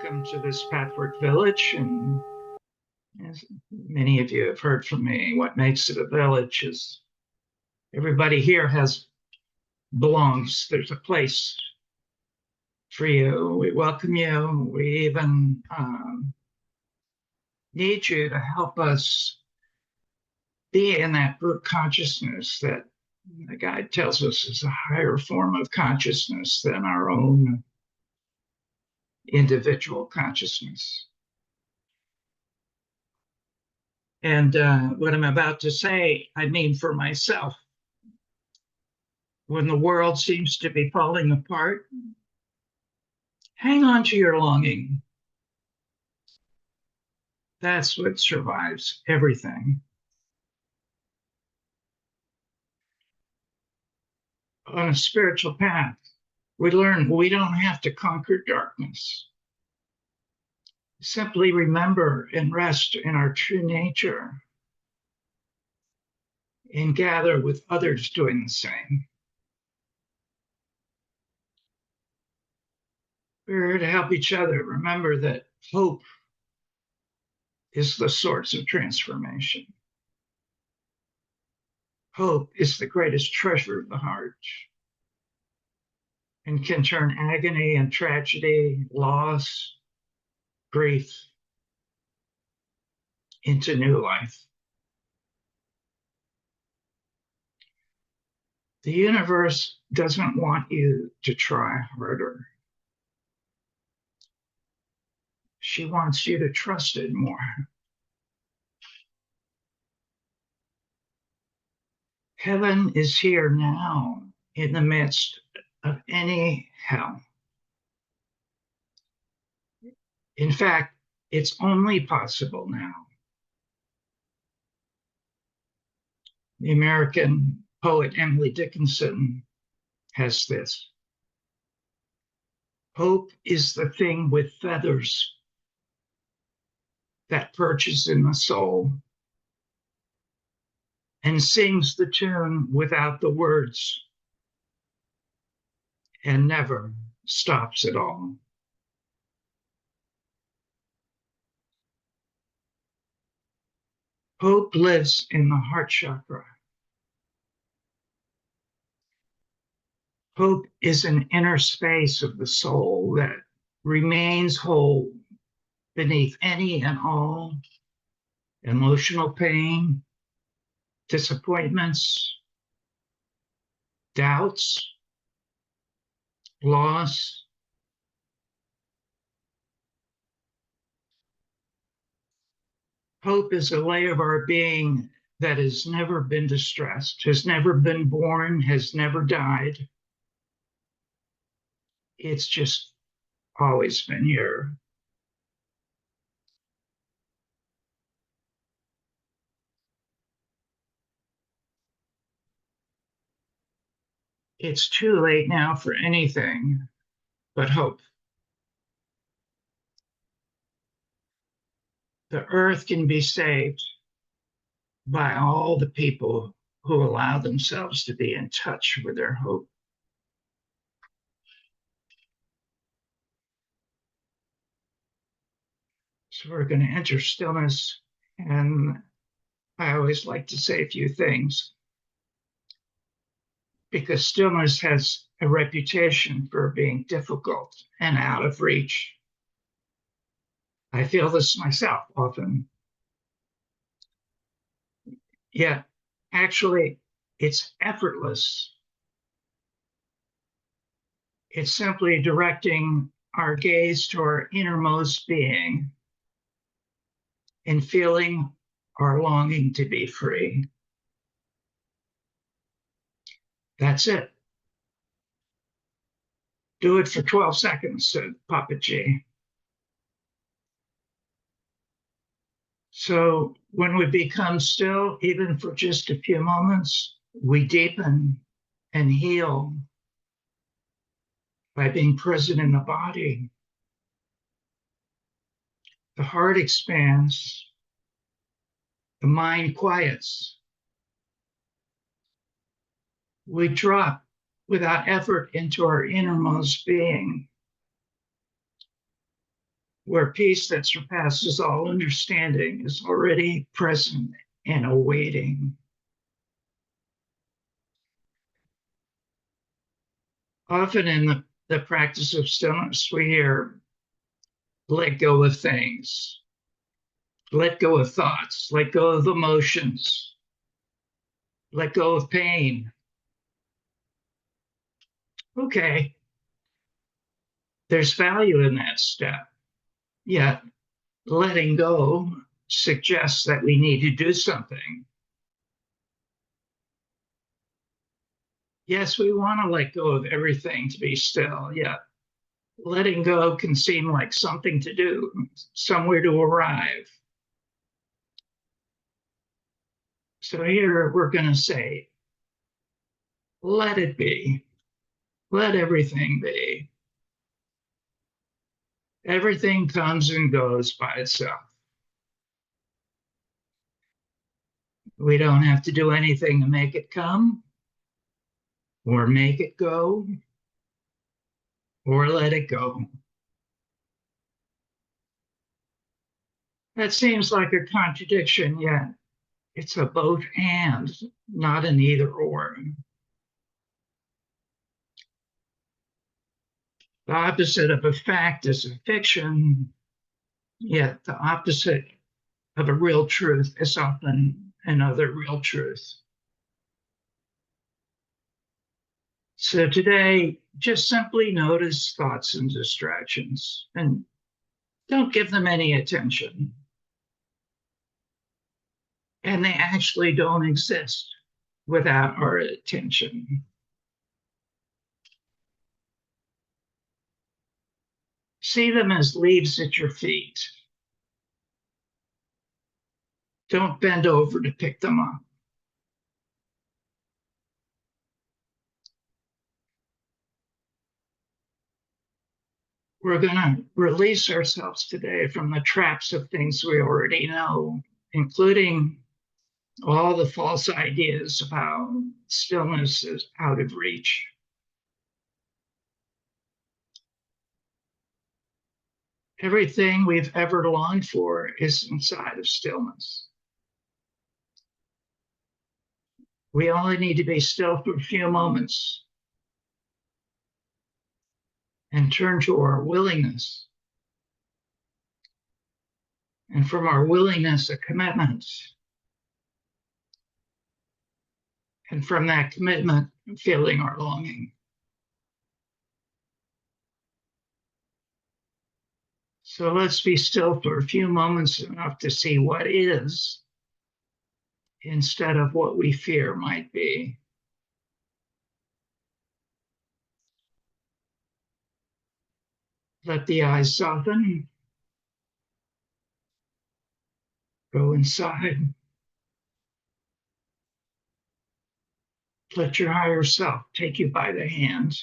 welcome to this Pathwork Village. And as many of you have heard from me, what makes it a village is everybody here belongs. There's a place for you. We welcome you. We even need you to help us be in that group consciousness that the guide tells us is a higher form of consciousness than our own individual consciousness. And what I'm about to say, I mean for myself. When the world seems to be falling apart, hang on to your longing. That's what survives everything. On a spiritual path, we learn we don't have to conquer darkness. Simply remember and rest in our true nature and gather with others doing the same. We're here to help each other. Remember that hope is the source of transformation. Hope is the greatest treasure of the heart and can turn agony and tragedy, loss, grief into new life. The universe doesn't want you to try harder. She wants you to trust it more. Heaven is here now in the midst of any hell. In fact, it's only possible now. The American poet Emily Dickinson has this: hope is the thing with feathers that perches in the soul and sings the tune without the words and never stops at all. Hope lives in the heart chakra. Hope is an inner space of the soul that remains whole beneath any and all emotional pain, disappointments, doubts, loss. Hope is a layer of our being that has never been distressed, has never been born, has never died. It's just always been here. It's too late now for anything but hope. The earth can be saved by all the people who allow themselves to be in touch with their hope. So we're going to enter stillness, and I always like to say a few things because stillness has a reputation for being difficult and out of reach. I feel this myself often. Yet, actually, it's effortless. It's simply directing our gaze to our innermost being and feeling our longing to be free. That's it. Do it for 12 seconds, said Papa G. So when we become still, even for just a few moments, we deepen and heal by being present in the body. The heart expands, the mind quiets. We drop without effort into our innermost being. where peace that surpasses all understanding is already present and awaiting. Often in the practice of stillness, we hear, let go of things, let go of thoughts, let go of emotions, let go of pain. Okay, there's value in that step. Yet letting go suggests that we need to do something. Yes, we want to let go of everything to be still, yet letting go can seem like something to do, somewhere to arrive. So here we're going to say, let it be, let everything be. Everything comes and goes by itself. We don't have to do anything to make it come or make it go or let it go. That seems like a contradiction, yet it's a both and, not an either or. The opposite of a fact is a fiction, yet the opposite of a real truth is often another real truth. So today, just simply notice thoughts and distractions and don't give them any attention. And they actually don't exist without our attention. See them as leaves at your feet. Don't bend over to pick them up. We're going to release ourselves today from the traps of things we already know, including all the false ideas of how stillness is out of reach. Everything we've ever longed for is inside of stillness. We only need to be still for a few moments and turn to our willingness. And from our willingness, a commitment. And from that commitment, feeling our longing. So let's be still for a few moments, enough to see what is instead of what we fear might be. Let the eyes soften. Go inside. Let your higher self take you by the hand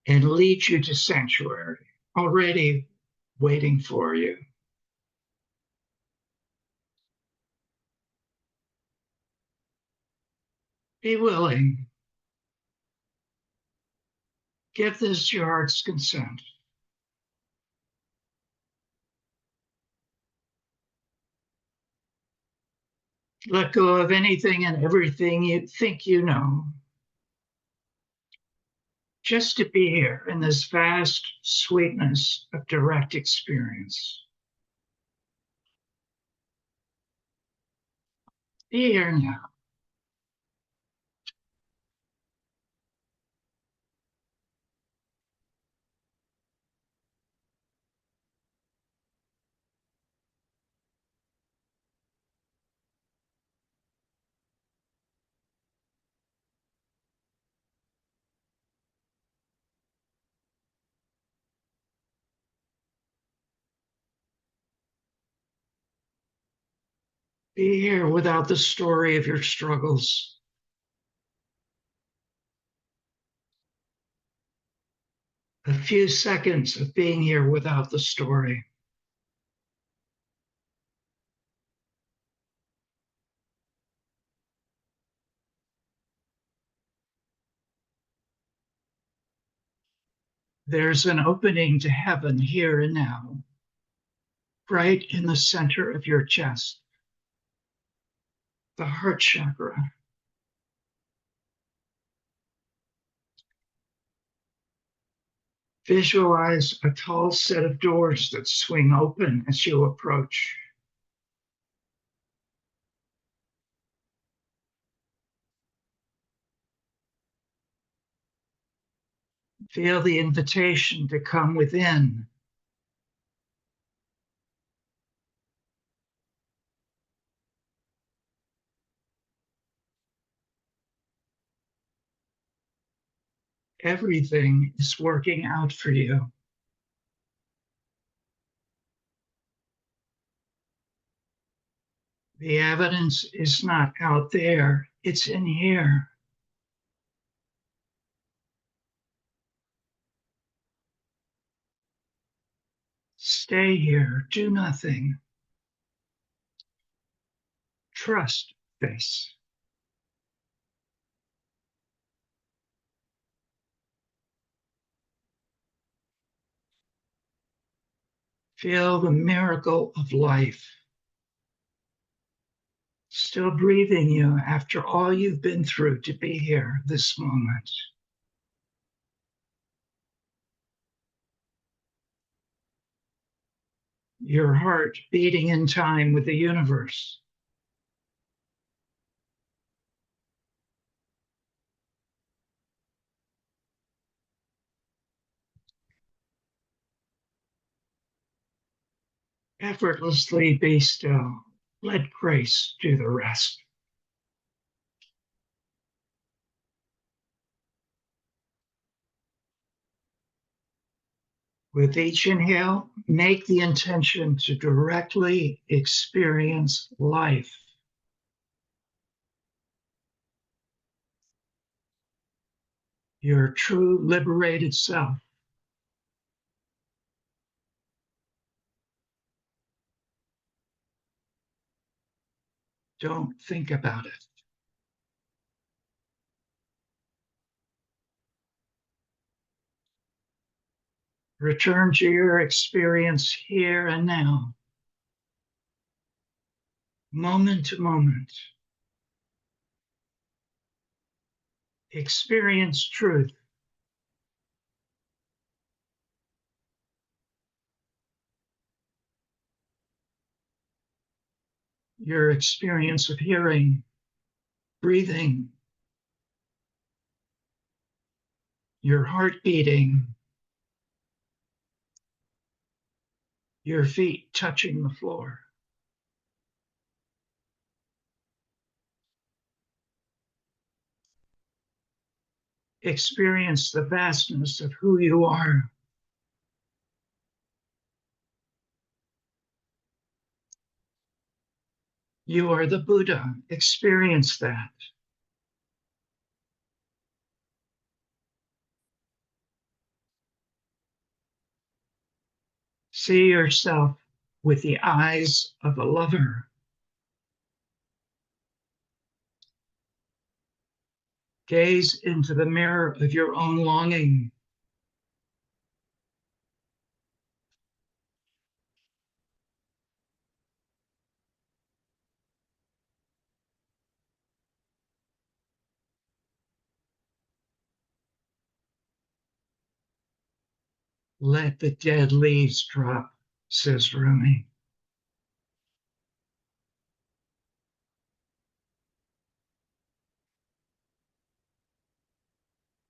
and lead you to sanctuary, already waiting for you. Be willing. Give this your heart's consent. Let go of anything and everything you think you know. Just to be here in this vast sweetness of direct experience. Be here now. Be here without the story of your struggles. A few seconds of being here without the story. There's an opening to heaven here and now, right in the center of your chest, the heart chakra. Visualize a tall set of doors that swing open as you approach. Feel the invitation to come within. Everything is working out for you. The evidence is not out there, it's in here. Stay here, do nothing. Trust this. Feel the miracle of life still breathing you after all you've been through to be here this moment. Your heart beating in time with the universe. Effortlessly be still. Let grace do the rest. With each inhale, make the intention to directly experience life. Your true liberated self. Don't think about it. Return to your experience here and now, moment to moment. Experience truth. Your experience of hearing, breathing, your heart beating, your feet touching the floor. Experience the vastness of who you are. You are the Buddha. Experience that. See yourself with the eyes of a lover. Gaze into the mirror of your own longing. Let the dead leaves drop, says Rumi.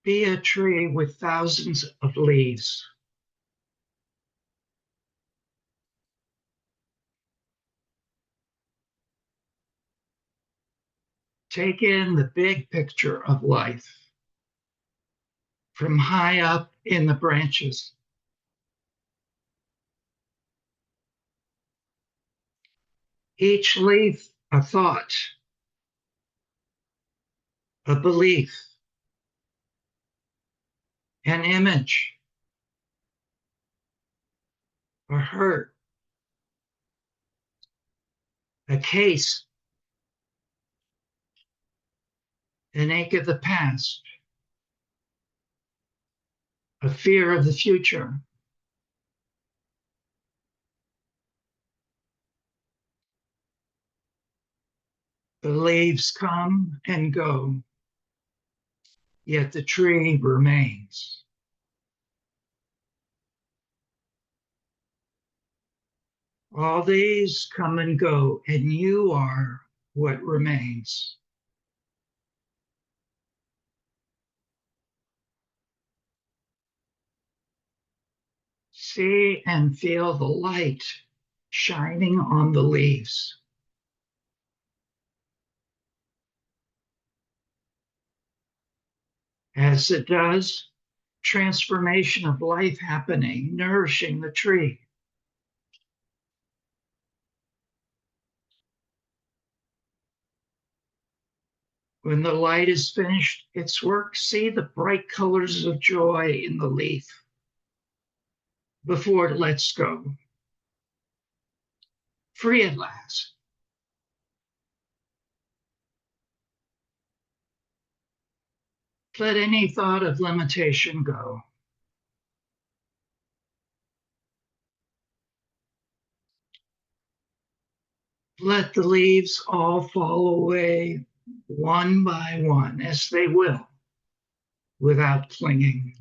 Be a tree with thousands of leaves. Take in the big picture of life from high up in the branches. Each leaf a thought, a belief, an image, a hurt, a case, an ache of the past, a fear of the future. The leaves come and go, yet the tree remains. All these come and go, and you are what remains. See and feel the light shining on the leaves. As it does, transformation of life happening, nourishing the tree. When the light is finished its work, see the bright colors of joy in the leaf before it lets go. Free at last. Let any thought of limitation go. Let the leaves all fall away one by one as they will, without clinging.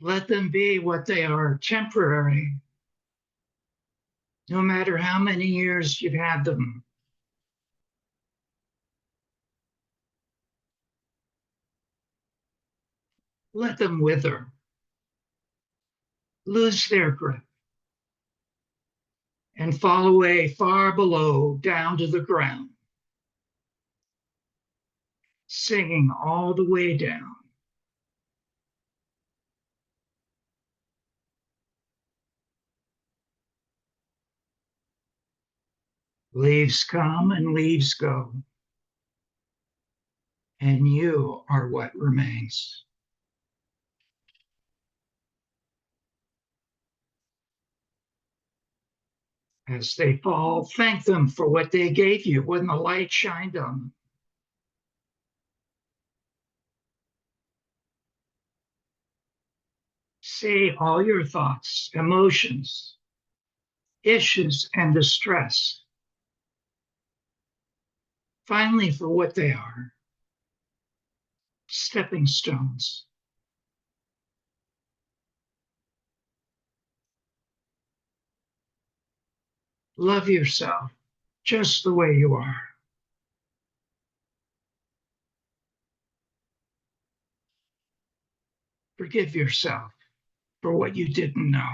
Let them be what they are, temporary, no matter how many years you've had them. Let them wither, lose their grip, and fall away far below, down to the ground, singing all the way down. Leaves come and leaves go, and you are what remains. As they fall, thank them for what they gave you when the light shined on them. See all your thoughts, emotions, issues, and distress, finally for what they are, stepping stones. Love yourself just the way you are. Forgive yourself for what you didn't know.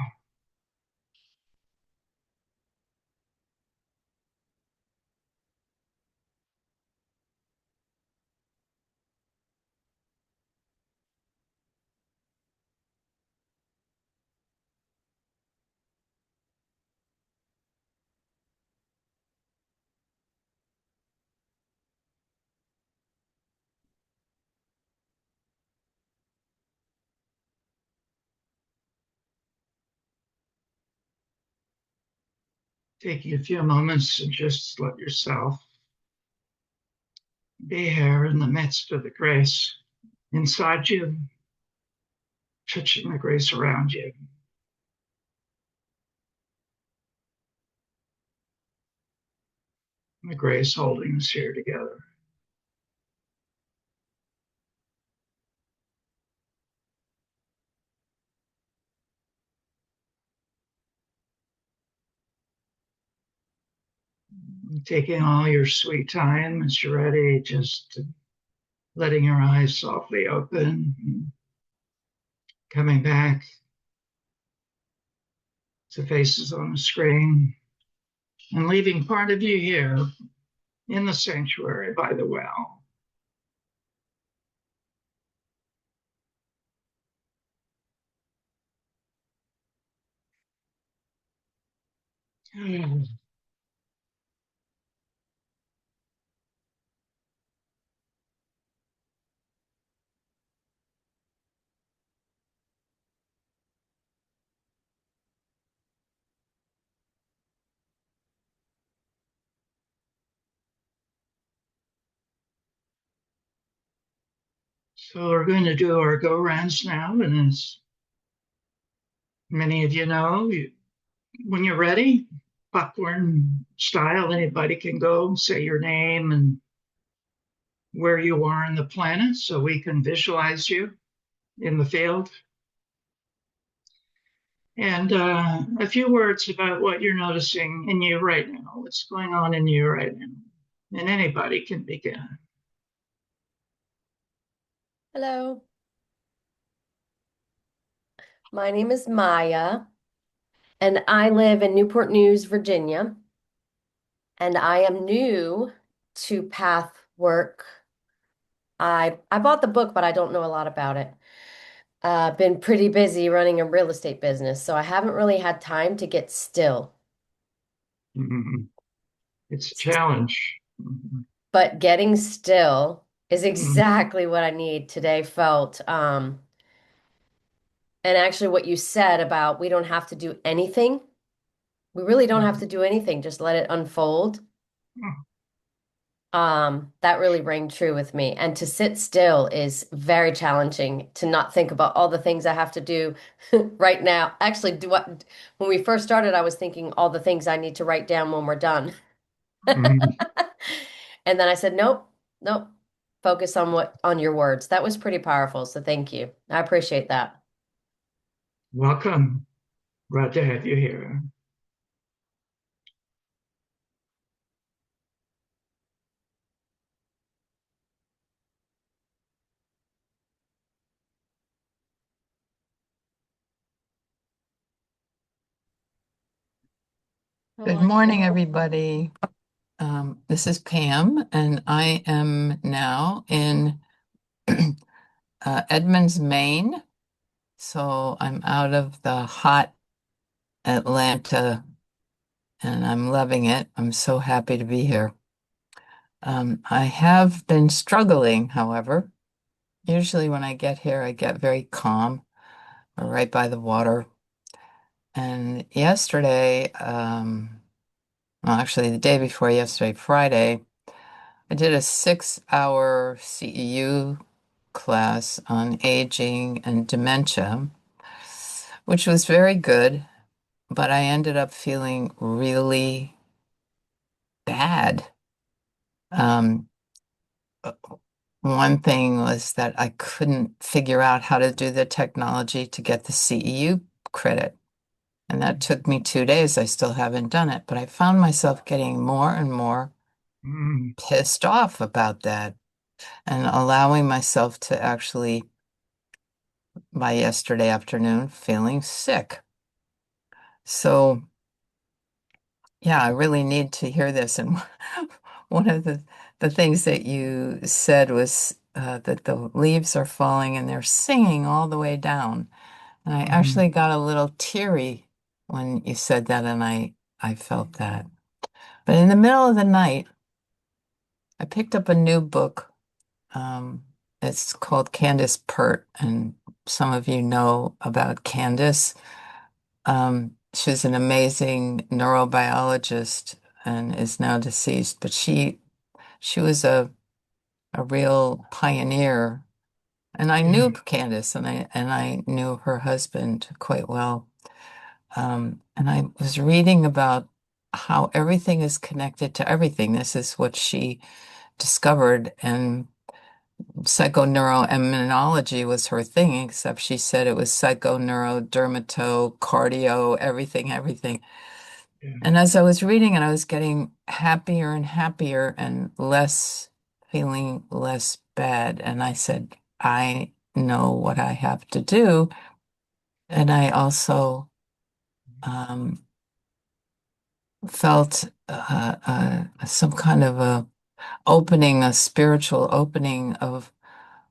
Taking a few moments to just let yourself be here in the midst of the grace inside you, touching the grace around you. And the grace holding us here together. And taking all your sweet time as you're ready, just letting your eyes softly open, and coming back to faces on the screen, and leaving part of you here in the sanctuary by the well. So we're going to do our go rounds now, and as many of you know, when you're ready, popcorn style, anybody can go say your name and where you are on the planet so we can visualize you in the field. And a few words about what you're noticing in you right now, what's going on in you right now. And anybody can begin. Hello, my name is Maya, and I live in Newport News, Virginia, and I am new to path work. I bought the book, but I don't know a lot about it. Been pretty busy running a real estate business, so I haven't really had time to get still. Mhm. It's a challenge. Mhm. But getting still is Mhm. exactly what I need today felt. And actually what you said about we don't have to do anything. We really don't have to do anything, just let it unfold. That really rang true with me. And to sit still is very challenging to not think about all the things I have to do right now. Actually, when we first started, I was thinking all the things I need to write down when we're done. Mhm. And then I said, nope, nope. Focus on on your words. That was pretty powerful. So thank you. I appreciate that. Welcome. Glad to have you here. Good morning, everybody. This is Pam, and I am now in Edmonds, Maine. So I'm out of the hot Atlanta, and I'm loving it. I'm so happy to be here. I have been struggling, however. Usually when I get here, I get very calm, right by the water. And yesterday, well, actually the day before yesterday, Friday, I did a 6-hour CEU class on aging and dementia, which was very good, but I ended up feeling really bad. Um, One thing was that I couldn't figure out how to do the technology to get the CEU credit. And that took me 2 days. I still haven't done it, but I found myself getting more and more Mhm. pissed off about that and allowing myself to actually by yesterday afternoon feeling sick. So, yeah, I really need to hear this. And one of the things that you said was that the leaves are falling and they're singing all the way down. And I Mhm. actually got a little teary when you said that, and I felt that. But in the middle of the night, I picked up a new book. Um, it's called Candace Pert, and some of you know about Candace. She's an amazing neurobiologist and is now deceased, but she was a real pioneer. And I knew Yeah. Candace and I knew her husband quite well. And I was reading about how everything is connected to everything. This is what she discovered, and psychoneuroimmunology was her thing, except she said it was psychoneurodermato, cardio, everything, everything. Yeah. And as I was reading it, I was getting happier and happier and less, feeling less bad. And I said, I know what I have to do. And I also um, felt some kind of a opening, a spiritual opening of,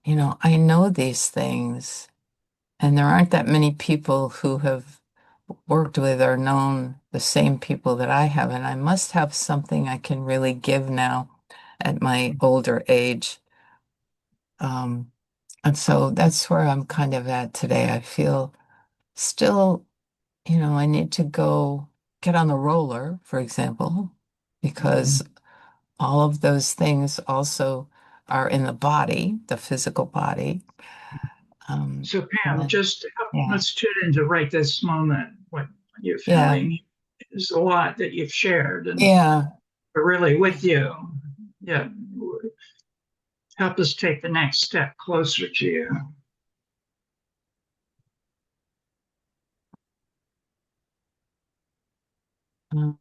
I know these things. And there aren't that many people who have worked with or known the same people that I have, and I must have something I can really give now at my older age. Um, and so that's where I'm kind of at today. I feel still, I need to go get on the roller, for example, because all of those things also are in the body, the physical body. So And Pam, then, just yeah, let's tune into right this moment. What you're yeah, feeling is a lot that you've shared, and yeah. we're really with you. Yeah, help us take the next step closer to you. Mm.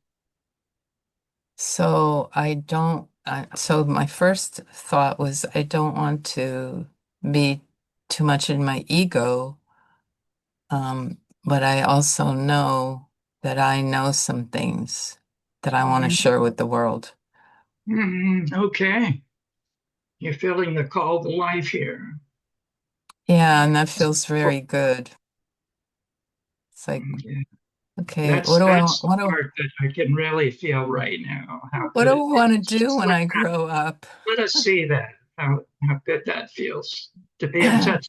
So so my first thought was I don't want to be too much in my ego, but I also know that I know some things that I want to Mhm. share with the world. Okay, you're feeling the call to life here. Yeah, and that feels very good. It's like, Yeah. okay, That's the part that I can really feel right now. How what good do it I want to feels. do Just when I grow up? let us see that. How good that feels to be in touch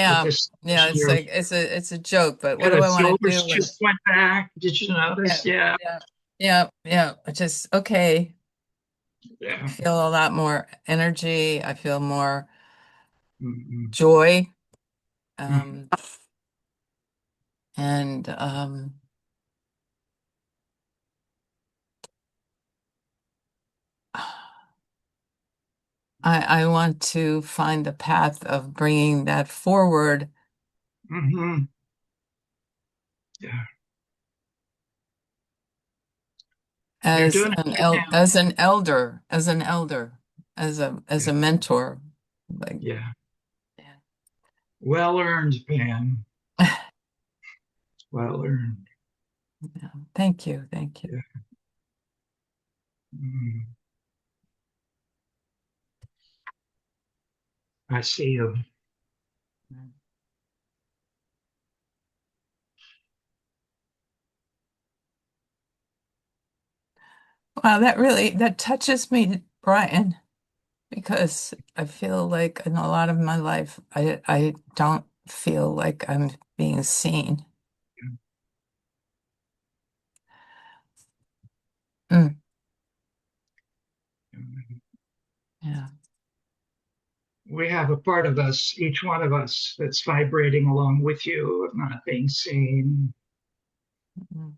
with Yeah, this yeah, person. it's like it's a joke, but what Yeah, do the I want to shoulders do when just went back. Did you yeah, notice? Yeah, yeah, yeah, yeah. I just okay. I yeah. feel a lot more energy. I feel more Mhm. joy. Mhm. Um, and I want to find the path of bringing that forward Mhm. Yeah, you're as doing it, Pam. as an elder, as Yeah, a mentor. Like, yeah. yeah. Well earned, Pam. Well earned. Yeah. Thank you, thank you. Yeah. Mhm. I see you. Wow, that touches me, Brian, because I feel like in a lot of my life, I don't feel like I'm being seen. Mm, yeah. We have a part of us, each one of us, that's vibrating along with you of not being seen. Mm.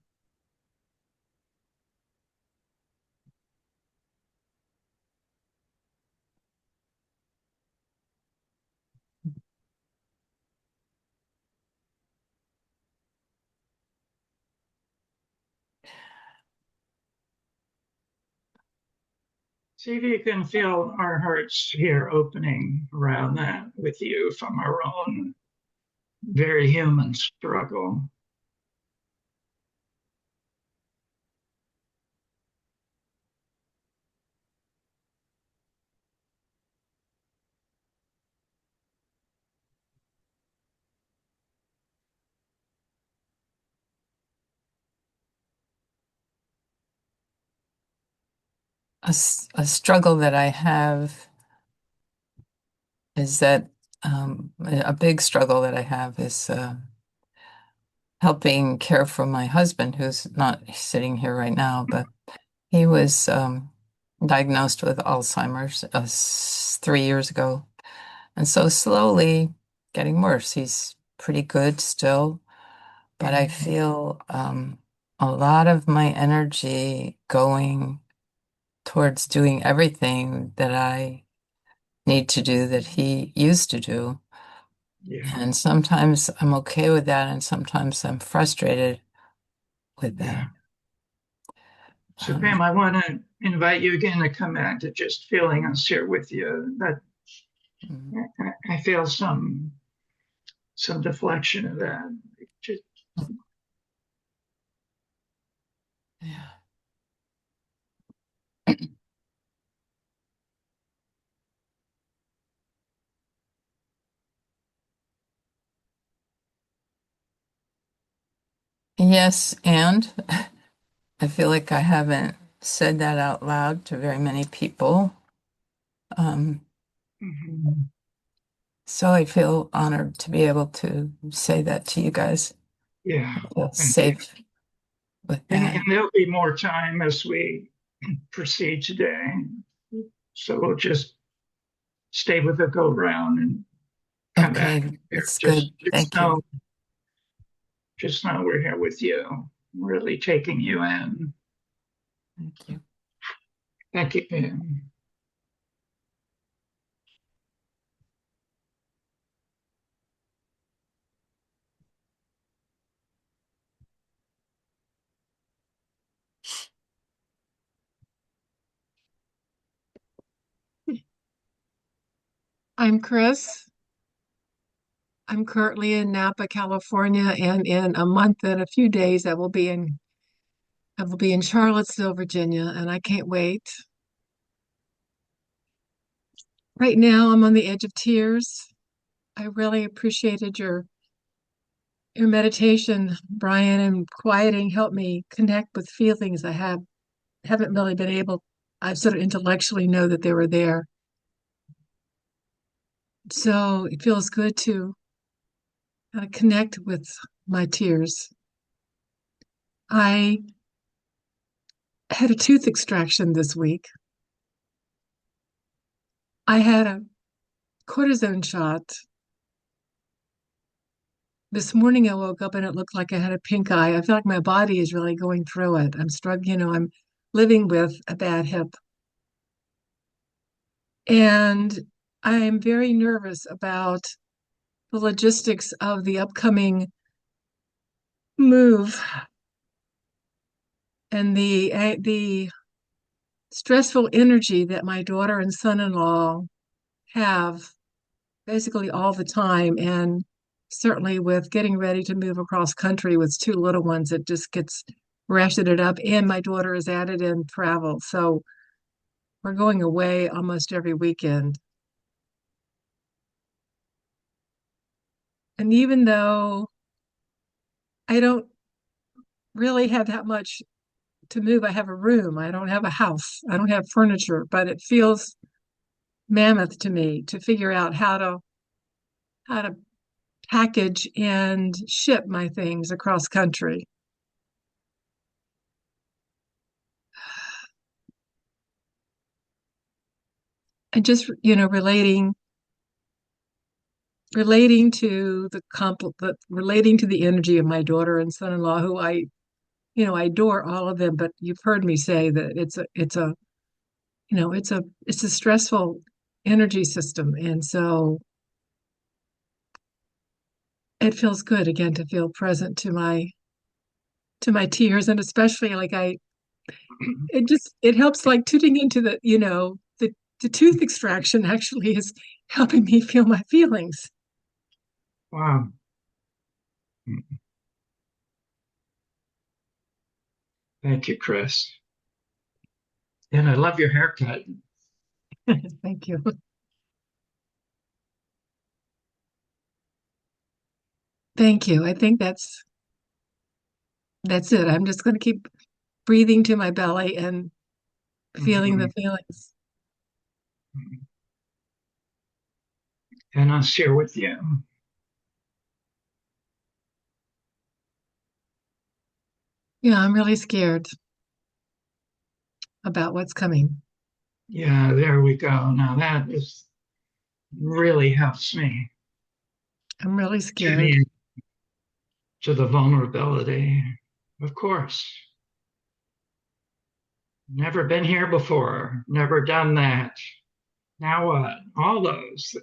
See if you can feel our hearts here opening around that with you from our own very human struggle. A struggle that I have is that a big struggle that I have is helping care for my husband, who's not sitting here right now, but he was diagnosed with Alzheimer's 3 years ago. And so slowly getting worse. He's pretty good still, but I Mhm. feel a lot of my energy going towards doing everything that I need to do that he used to do. Yeah, And sometimes I'm okay with that, and sometimes I'm frustrated with yeah. that. So, Pam, Um, I want to invite you again to come back to just feeling us here with you. That mm, I feel some deflection of that. Just, yeah. Yes, and I feel like I haven't said that out loud to very many people. Um, mhm. so I feel honored to be able to say that to you guys. Yeah, I feel thank you. safe with And that. there'll be more time as we proceed today. So we'll just stay with the go round and come back Okay, here. that's good. Thank you. Just know we're here with you, really taking you in. Thank you. Thank you, Pam. I'm Chris. I'm currently in Napa, California, and in a month and a few days I will be in Charlottesville, Virginia, and I can't wait. Right now, I'm on the edge of tears. I really appreciated your meditation, Brian, and quieting helped me connect with feelings haven't really been able. I sort of intellectually know that they were there. So it feels good to connect with my tears. I had a tooth extraction this week. I had a cortisone shot. This morning I woke up and it looked like I had a pink eye. I feel like my body is really going through it. I'm struggling, I'm living with a bad hip. And I am very nervous about the logistics of the upcoming move and the stressful energy that my daughter and son-in-law have basically all the time. And certainly with getting ready to move across country with two little ones, it just gets ratcheted up. And my daughter is added in travel. So we're going away almost every weekend. And even though I don't really have that much to move, I have a room, I don't have a house, I don't have furniture, but it feels mammoth to me to figure out how to package and ship my things across country. And just, relating to relating to the energy of my daughter and son-in-law, who I adore all of them, but you've heard me say that it's a stressful energy system. And so it feels good again to feel present to my tears. And especially like it helps, like tuning into the tooth extraction actually is helping me feel my feelings. Wow. Thank you, Chris. And I love your haircut. Thank you. Thank you. I think that's it. I'm just going to keep breathing to my belly and feeling the Mhm. feelings. And I'll share with you. Yeah, I'm really scared about what's coming. Yeah, there we go. Now that is really helps me I'm really tune scared. in to the vulnerability. Of course, never been here before, never done that. Now what? All those.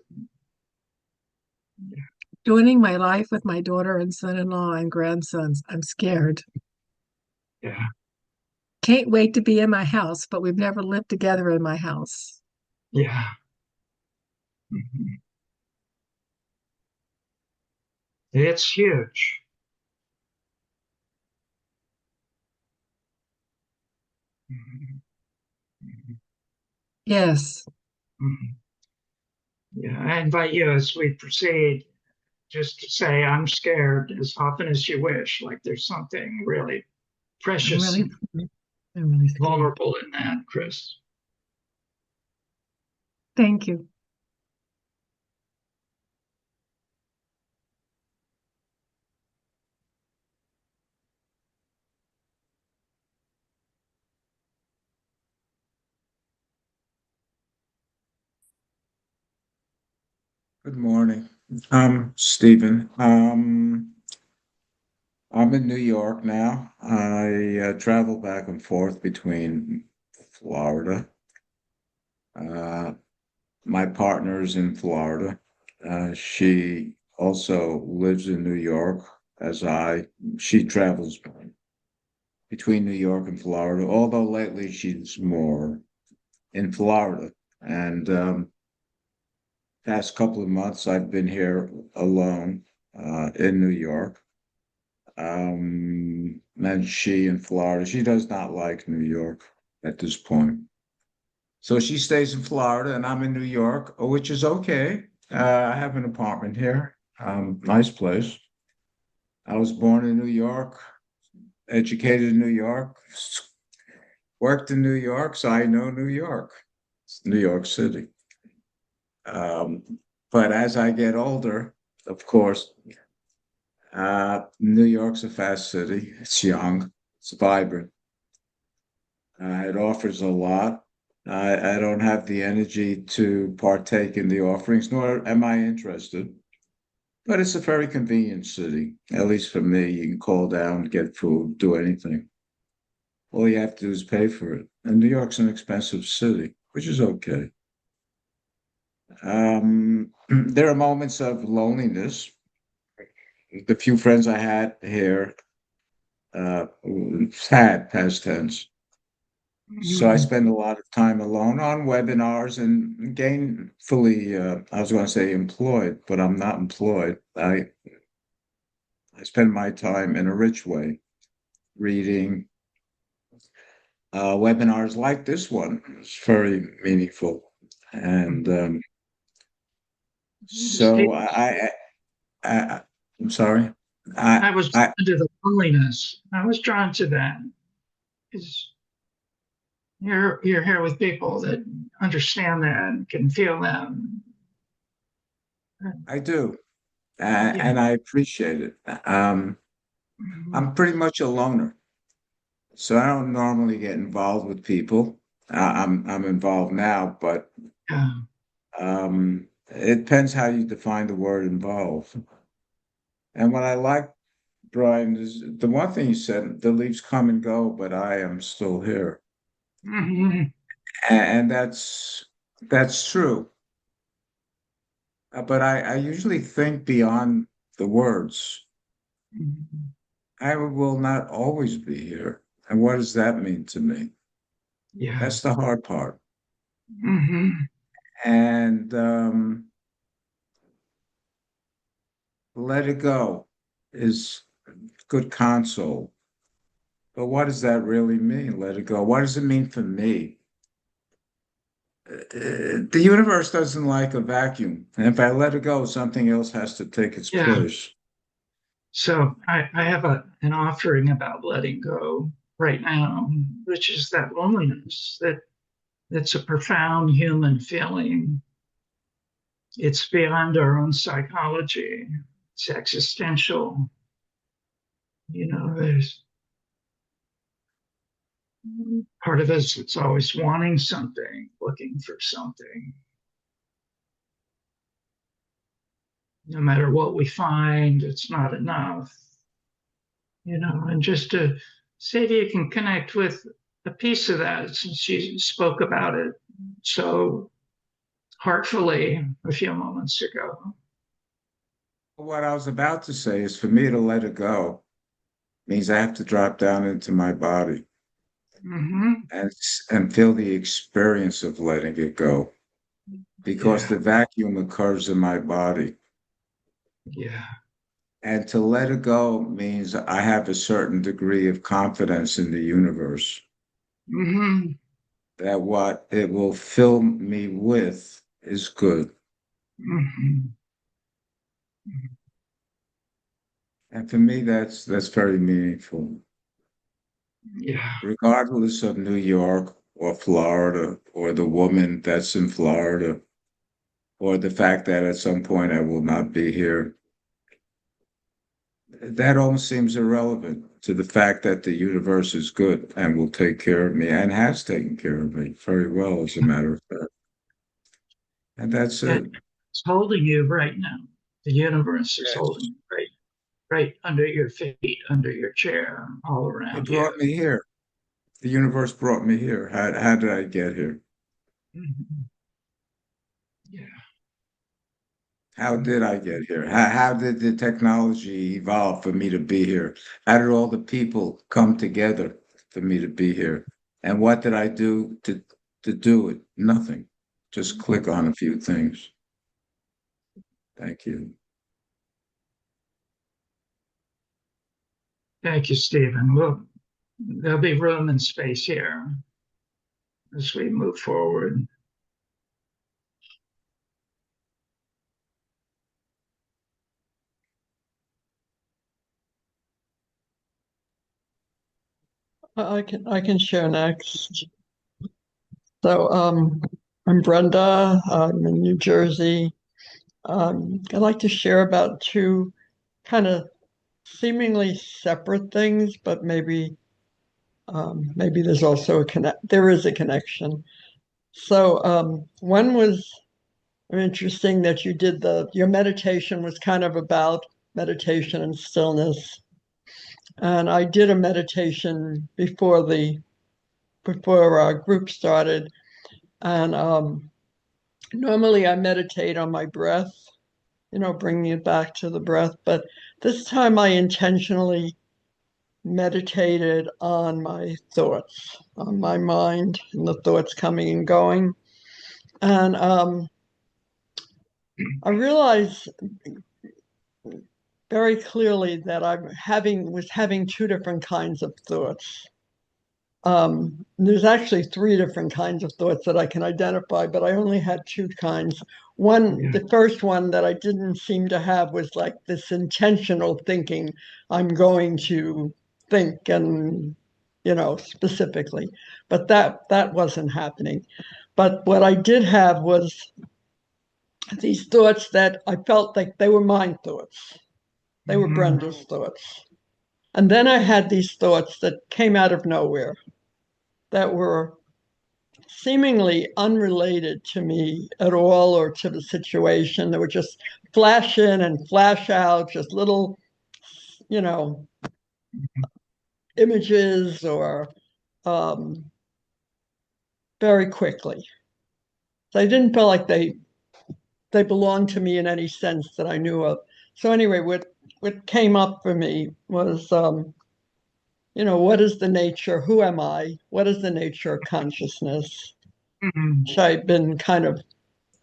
Joining my life with my daughter and son-in-law and grandsons. I'm scared. Yeah, Can't wait to be in my house, but we've never lived together in my house. yeah. Mhm. It's huge. Mhm. Mhm. Yes, Mhm. Yeah, I invite you as we proceed just to say, I'm scared as often as you wish, like there's something really I'm precious really and scared. I'm really scared. vulnerable in that, Chris. Thank you. Good morning. Stephen. I'm in New York now. I travel back and forth between Florida. Uh, my partner's in Florida. She also lives in New York as I. She travels between New York and Florida, although lately she's more in Florida. And past couple of months, I've been here alone in New York. And she in Florida. She does not like New York at this point. So she stays in Florida and I'm in New York, which is okay. I have an apartment here. Nice place. I was born in New York, educated in New York, worked in New York, so I know New York. It's New York City. Um, but as I get older, of course, New York's a fast city. It's young, it's vibrant. It offers a lot. I don't have the energy to partake in the offerings, nor am I interested. But it's a very convenient city, at least for me. You can call down, get food, do anything. All you have to do is pay for it. And New York's an expensive city, which is okay. There are moments of loneliness. The few friends I had here uh, had past tense. So I Mhm. spend a lot of time alone on webinars and gainfully, I was going to say employed, but I'm not employed. I spend my time in a rich way, reading webinars like this one. It's very meaningful. And Steve, so I, I'm sorry. I, I was I, drawn to the loneliness. I was drawn to that because you're here with people that understand that and can feel them. I do, Yeah. and I appreciate it. Mhm. I'm pretty much a loner. So I don't normally get involved with people. I'm involved now, but Yeah. it depends how you define the word involved. And what I like, Brian, is the one thing you said, the leaves come and go, but I am still here. Mhm. And that's true. But I usually think beyond the words. Mhm. I will not always be here. And what does that mean to me? Yeah. That's the hard part. Mhm. And let it go is good console. But what does that really mean? Let it go. What does it mean for me? The universe doesn't like a vacuum. And if I let it go, something else has to take its Yeah. place. So I have an offering about letting go right now, which is that loneliness, that it's a profound human feeling. It's beyond our own psychology. It's existential. There's part of us that's always wanting something, looking for something. No matter what we find, it's not enough. And just to see if you can connect with a piece of that, since you spoke about it so heartfully a few moments ago. What I was about to say is for me to let it go means I have to drop down into my body Mm-hmm. and, and feel the experience of letting it go because Yeah, the vacuum occurs in my body. yeah. And to let it go means I have a certain degree of confidence in the universe Mm-hmm. that what it will fill me with is good. Mm-hmm. And for me, that's very meaningful. Yeah. Regardless of New York or Florida or the woman that's in Florida or the fact that at some point I will not be here, that almost seems irrelevant to the fact that the universe is good and will take care of me and has taken care of me very well, as a matter of fact. And that's Yeah. it. It's holding you right now. The universe is Yes. holding you right under your feet, under your chair, all It around brought you. me here. The universe brought me here. How did I get here? Mhm. Yeah. How did I get here? How did the technology evolve for me to be here? How did all the people come together for me to be here? And what did I do to do it? Nothing. Just click on a few things. Thank you. Thank you, Stephen. Well, there'll be room and space here as we move forward. I can share next. So I'm Brenda. I'm in New Jersey. I'd like to share about two kind of seemingly separate things, but maybe there's also a connect. There is a connection. So one was interesting that you did your meditation was kind of about meditation and stillness, and I did a meditation before our group started, and normally I meditate on my breath, bringing it back to the breath. But this time I intentionally meditated on my thoughts, on my mind, and the thoughts coming and going. And I realized very clearly that was having two different kinds of thoughts. There's actually three different kinds of thoughts that I can identify, but I only had two kinds. The first one that I didn't seem to have was like this intentional thinking. I'm going to think and, specifically, but that wasn't happening. But what I did have was these thoughts that I felt like they were my thoughts. They were Brenda's thoughts. And then I had these thoughts that came out of nowhere that were seemingly unrelated to me at all or to the situation. They were just flash in and flash out, just little, you know, images or very quickly. So I didn't feel like they belonged to me in any sense that I knew of. So anyway, what came up for me was, what is the nature? Who am I? What is the nature of consciousness? Which I've been kind of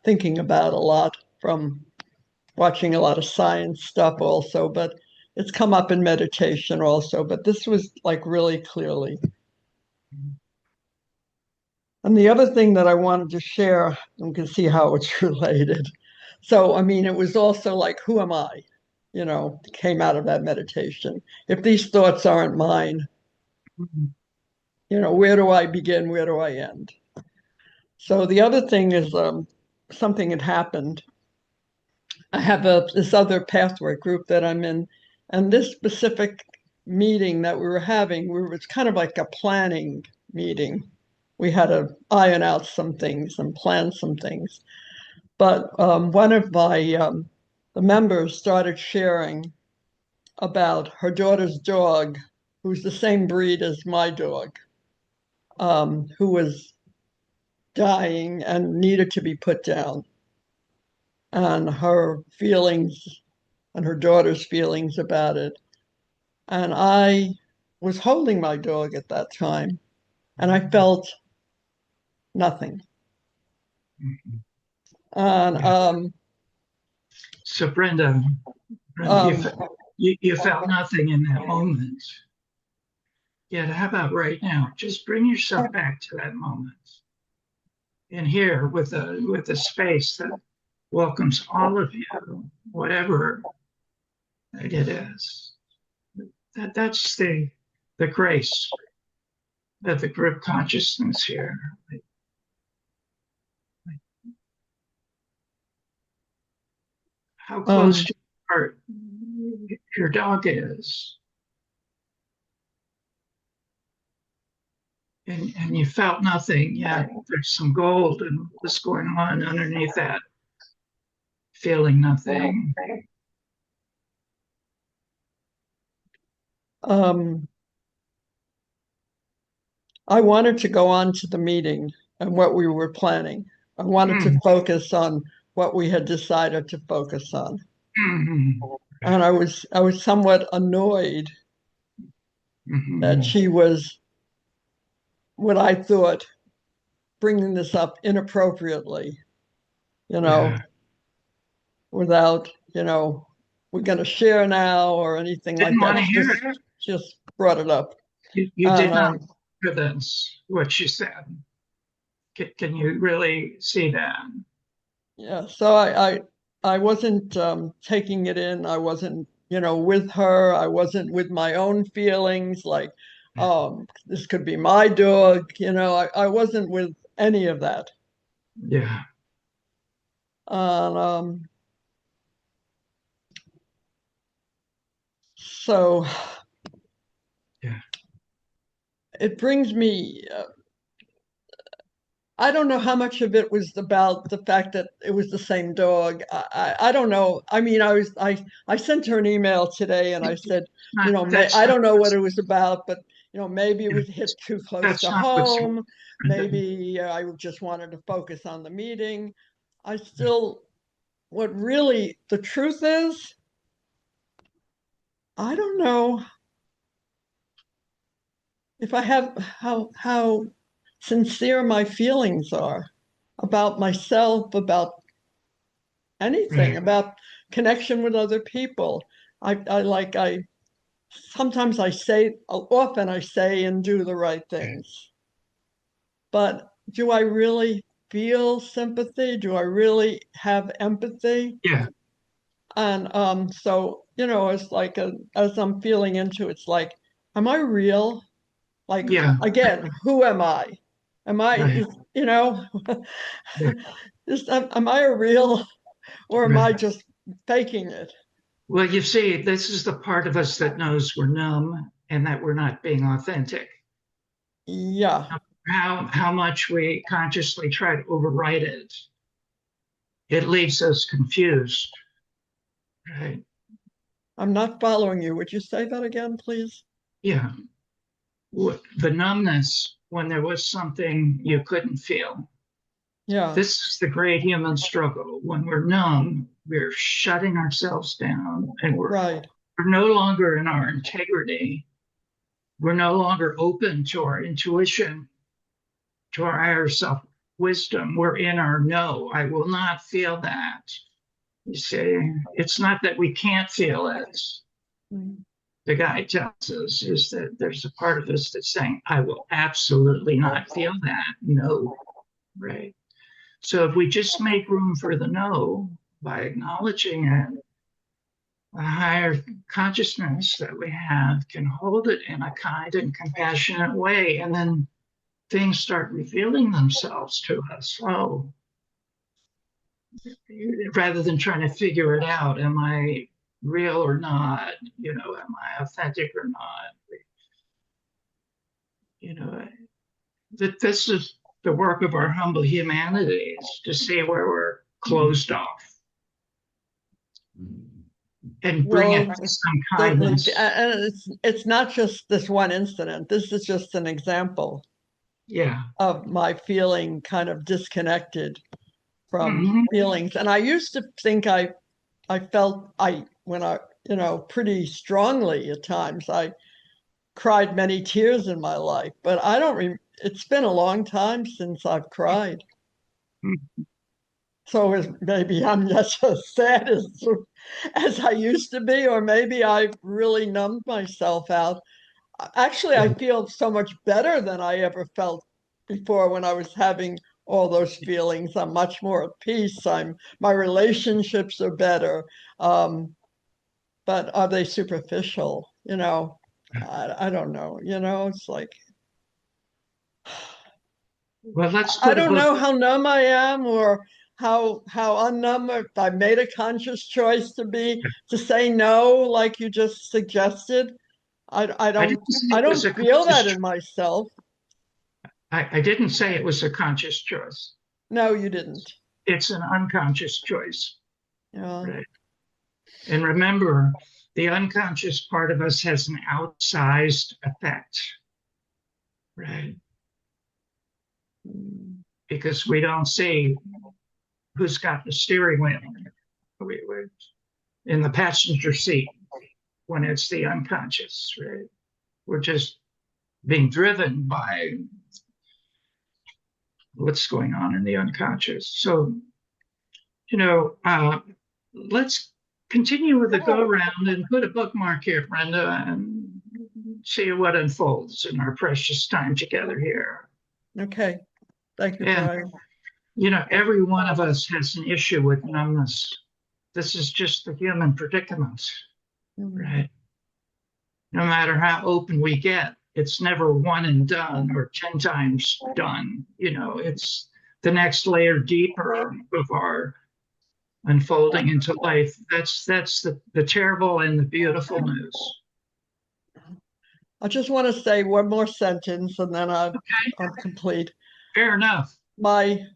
thinking about a lot from watching a lot of science stuff also, but it's come up in meditation also. But this was like really clearly. And the other thing that I wanted to share, you can see how it's related. So, I mean, it was also like, who am I? Came out of that meditation. If these thoughts aren't mine, where do I begin? Where do I end? So the other thing is something had happened. I have this other pathwork group that I'm in, and this specific meeting that we were having, it's kind of like a planning meeting. We had to iron out some things and plan some things. But one of the members started sharing about her daughter's dog, who's the same breed as my dog, who was dying and needed to be put down. And her feelings and her daughter's feelings about it. And I was holding my dog at that time, and I felt nothing. And So, Brenda, you felt nothing in that moment. Yet, how about right now? Just bring yourself back to that moment. And here, with a space that welcomes all of you, whatever it is. That's the grace of the group consciousness here. How close to your heart your dog is. And you felt nothing, yet there's some gold and what's going on underneath that feeling nothing. I wanted to go on to the meeting and what we were planning. I wanted to focus on what we had decided to focus on. And I was somewhat annoyed that she was, what I thought, bringing this up inappropriately, without, we're going to share now or anything Didn't like want to that. hear it. Just brought it up. You did not hear this, what she said. Can you really see that? Yeah, so I wasn't taking it in. I wasn't, with her. I wasn't with my own feelings, like, this could be my dog. I wasn't with any of that. Yeah. And so yeah, it brings me. I don't know how much of it was about the fact that it was the same dog. I don't know. I mean, I sent her an email today and I said, I don't know what it was about, but maybe it was hit too close to home. Maybe I just wanted to focus on the meeting. What really the truth is, I don't know if I have how sincere my feelings are about myself, about anything, about connection with other people. I sometimes often I say and do the right things, but do I really feel sympathy? Do I really have empathy? Yeah. And so it's like as I'm feeling into it's like, am I real? Like, again, who am I? Am I, Yeah. am I a real, or am I just faking it? Well, you see, this is the part of us that knows we're numb and that we're not being authentic. Yeah. How much we consciously try to override it, it leaves us confused. Right. I'm not following you. Would you say that again, please? Yeah. The numbness when there was something you couldn't feel. Yeah. This is the great human struggle. When we're numb, we're shutting ourselves down and we're no longer in our integrity. We're no longer open to our intuition, to our higher self wisdom. We're in our no. I will not feel that. You see, it's not that we can't feel it. The guy tells us is that there's a part of us that's saying, I will absolutely not feel that. No. Right. So if we just make room for the no by acknowledging it, a higher consciousness that we have can hold it in a kind and compassionate way. And then things start revealing themselves to us. Oh, rather than trying to figure it out, am I real or not? Am I authentic or not? That this is the work of our humble humanities to see where we're closed off and bring it to some kindness. And it's not just this one incident. This is just an example. Yeah. Of my feeling kind of disconnected from feelings. And I used to think I felt pretty strongly at times. I cried many tears in my life, but I don't it's been a long time since I've cried. So maybe I'm not so sad as I used to be, or maybe I've really numbed myself out. Actually, I feel so much better than I ever felt before when I was having all those feelings. I'm much more at peace. My relationships are better. But are they superficial? I don't know. It's like, well, I don't know how numb I am or how unnumb, if I made a conscious choice to say no, like you just suggested. I don't feel that in myself. I didn't say it was a conscious choice. No, you didn't. It's an unconscious choice. Yeah. right? And remember, the unconscious part of us has an outsized effect, right? Because we don't see who's got the steering wheel. We're in the passenger seat when it's the unconscious, right? We're just being driven by what's going on in the unconscious. So, let's continue with the go round and put a bookmark here, Brenda, and see what unfolds in our precious time together here. Okay. Thank you, And, Brian. every one of us has an issue with numbness. This is just the human predicament, right? No matter how open we get, it's never one and done or 10 times done. It's the next layer deeper of our unfolding into life. That's the terrible and the beautiful news. I just want to say one more sentence and then I'm complete. Fair enough. My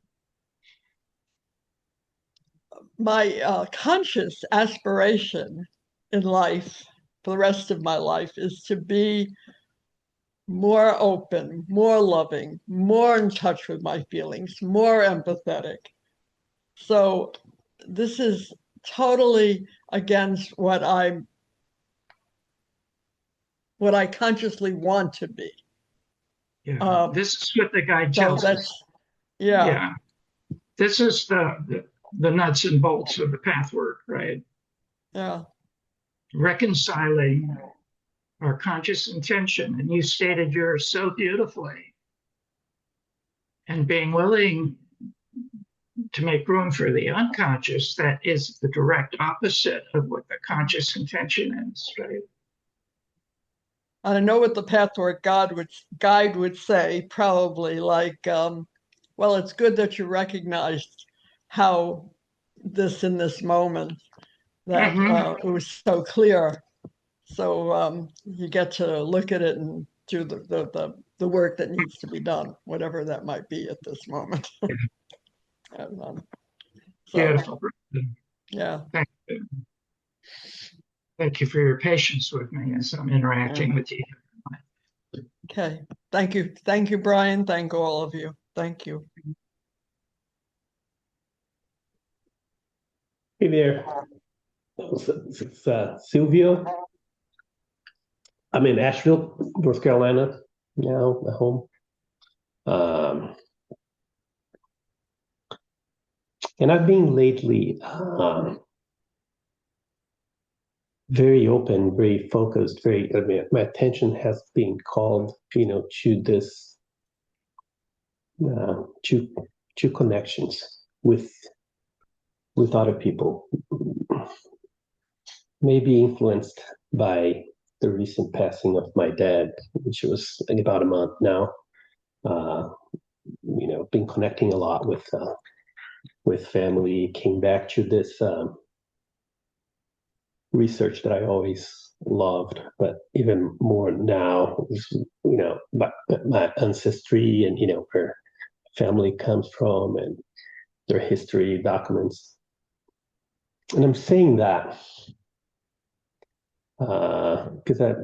conscious aspiration in life for the rest of my life is to be more open, more loving, more in touch with my feelings, more empathetic. So this is totally against what I consciously want to be. Yeah. This is what the guide So tells us. that's yeah. This is the nuts and bolts of the path work, right? Yeah. Reconciling our conscious intention. And you stated yours so beautifully. And being willing to make room for the unconscious, that is the direct opposite of what the conscious intention is, right? I know what the pathwork guide would say, probably like, well, it's good that you recognized how this in this moment that it was so clear. So you get to look at it and do the work that needs to be done, whatever that might be at this moment. And, Beautiful. Yeah. Thank you. Thank you for your patience with me as I'm interacting with you. Okay. Thank you. Thank you, Brian. Thank all of you. Thank you. Hey there. It's Silvio. I'm in Asheville, North Carolina now, at home. And I've been lately very open, very focused, my attention has been called, to this, to connections with other people. Maybe influenced by the recent passing of my dad, which was in about a month now. Been connecting a lot with family. Came back to this research that I always loved, but even more now is, my ancestry and, where family comes from and their history documents. And I'm saying that because I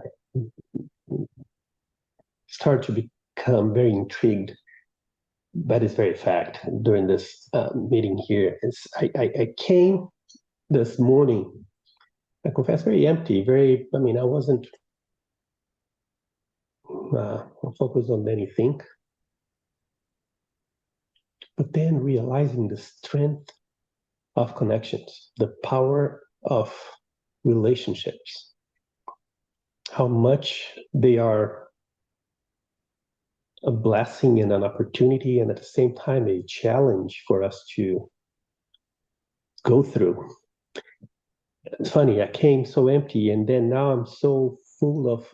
started to become very intrigued by this very fact during this meeting here. I came this morning, I confess, very empty, I wasn't focused on anything. But then realizing the strength of connections, the power of relationships, how much they are a blessing and an opportunity, and at the same time a challenge for us to go through. It's funny, I came so empty, and then now I'm so full of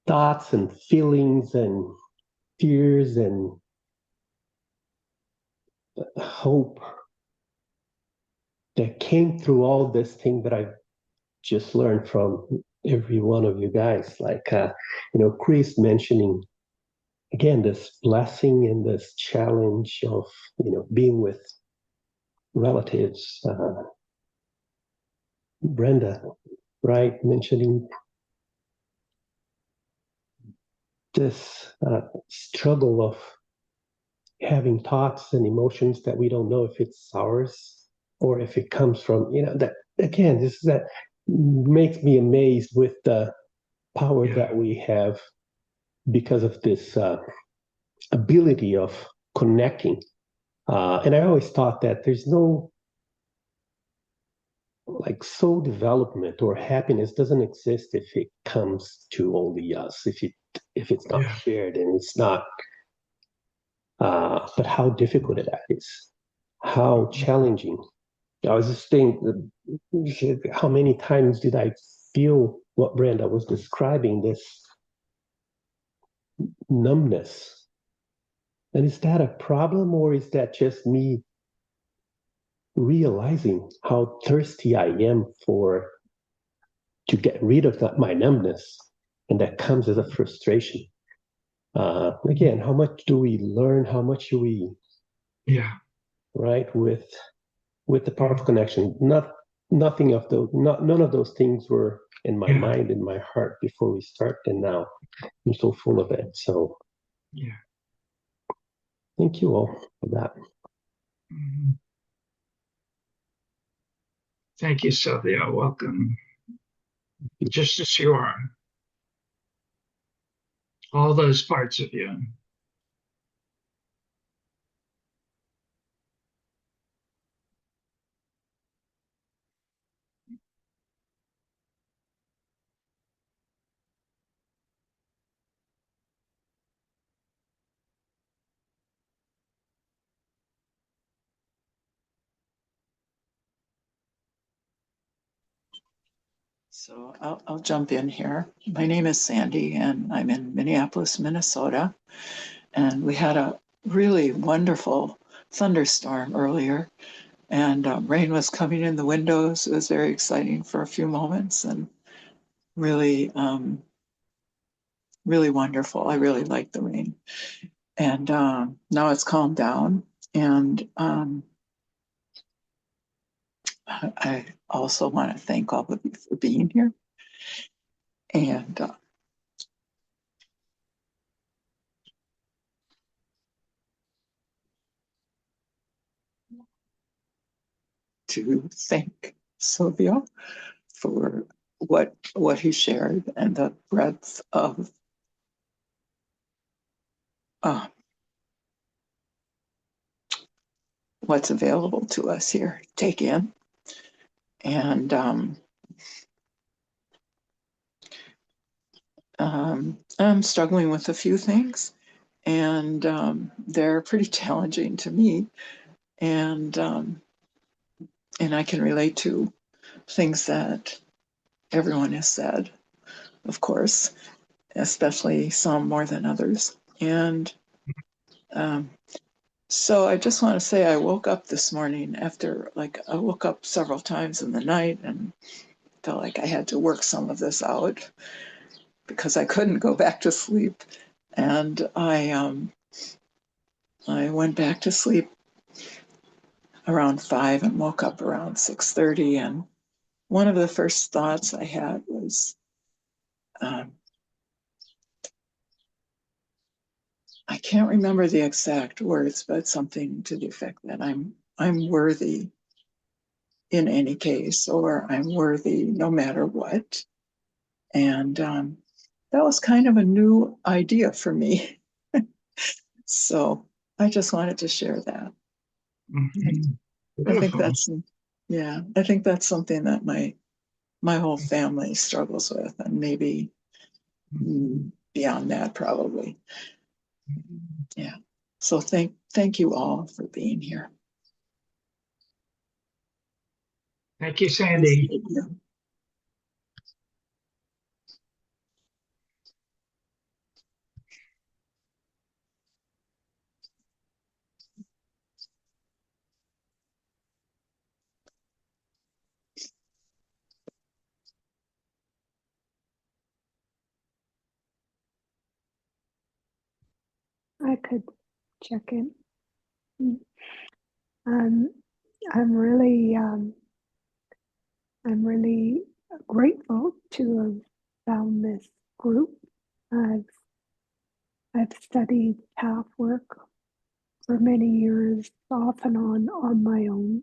thoughts and feelings and fears and hope that came through all this thing that I've just learned from every one of you guys. Like, Chris mentioning, again, this blessing and this challenge of, being with relatives. Brenda, right, mentioning this struggle of having thoughts and emotions that we don't know if it's ours or if it comes from, that again, that makes me amazed with the power that we have because of this ability of connecting. And I always thought that there's no like soul development or happiness doesn't exist if it comes to only us, if it's not shared and it's not. But how difficult that is, how challenging. I was just thinking, how many times did I feel what Brenda was describing, this numbness? And is that a problem, or is that just me realizing how thirsty I am to get rid of my numbness, and that comes as a frustration. Again, how much do we learn? How much do we, right, with the power of connection? Nothing of those, none of those things were in my mind, in my heart before we start, and now I'm so full of it. So, thank you all for that. Thank you, Sylvia. Welcome. Just as you are. All those parts of you. So I'll jump in here. My name is Sandy, and I'm in Minneapolis, Minnesota. And we had a really wonderful thunderstorm earlier, and rain was coming in the windows. It was very exciting for a few moments, and really, really wonderful. I really liked the rain. And now it's calmed down, and I also want to thank all of you for being here. And to thank Sylvia for what he shared and the breadth of what's available to us here to take in. And I'm struggling with a few things, and they're pretty challenging to me. And I can relate to things that everyone has said, of course, especially some more than others. And so I just want to say I woke up this morning after, I woke up several times in the night and felt like I had to work some of this out because I couldn't go back to sleep. And I went back to sleep around 5 and woke up around 6:30. And one of the first thoughts I had was, I can't remember the exact words, but something to the effect that I'm worthy in any case, or I'm worthy no matter what. And that was kind of a new idea for me. So I just wanted to share that. I think that's, I think that's something that my whole family struggles with, and maybe beyond that, probably. Yeah. So thank you all for being here. Thank you, Sandy. I could check in. I'm really grateful to have found this group. I've studied path work for many years, off and on my own.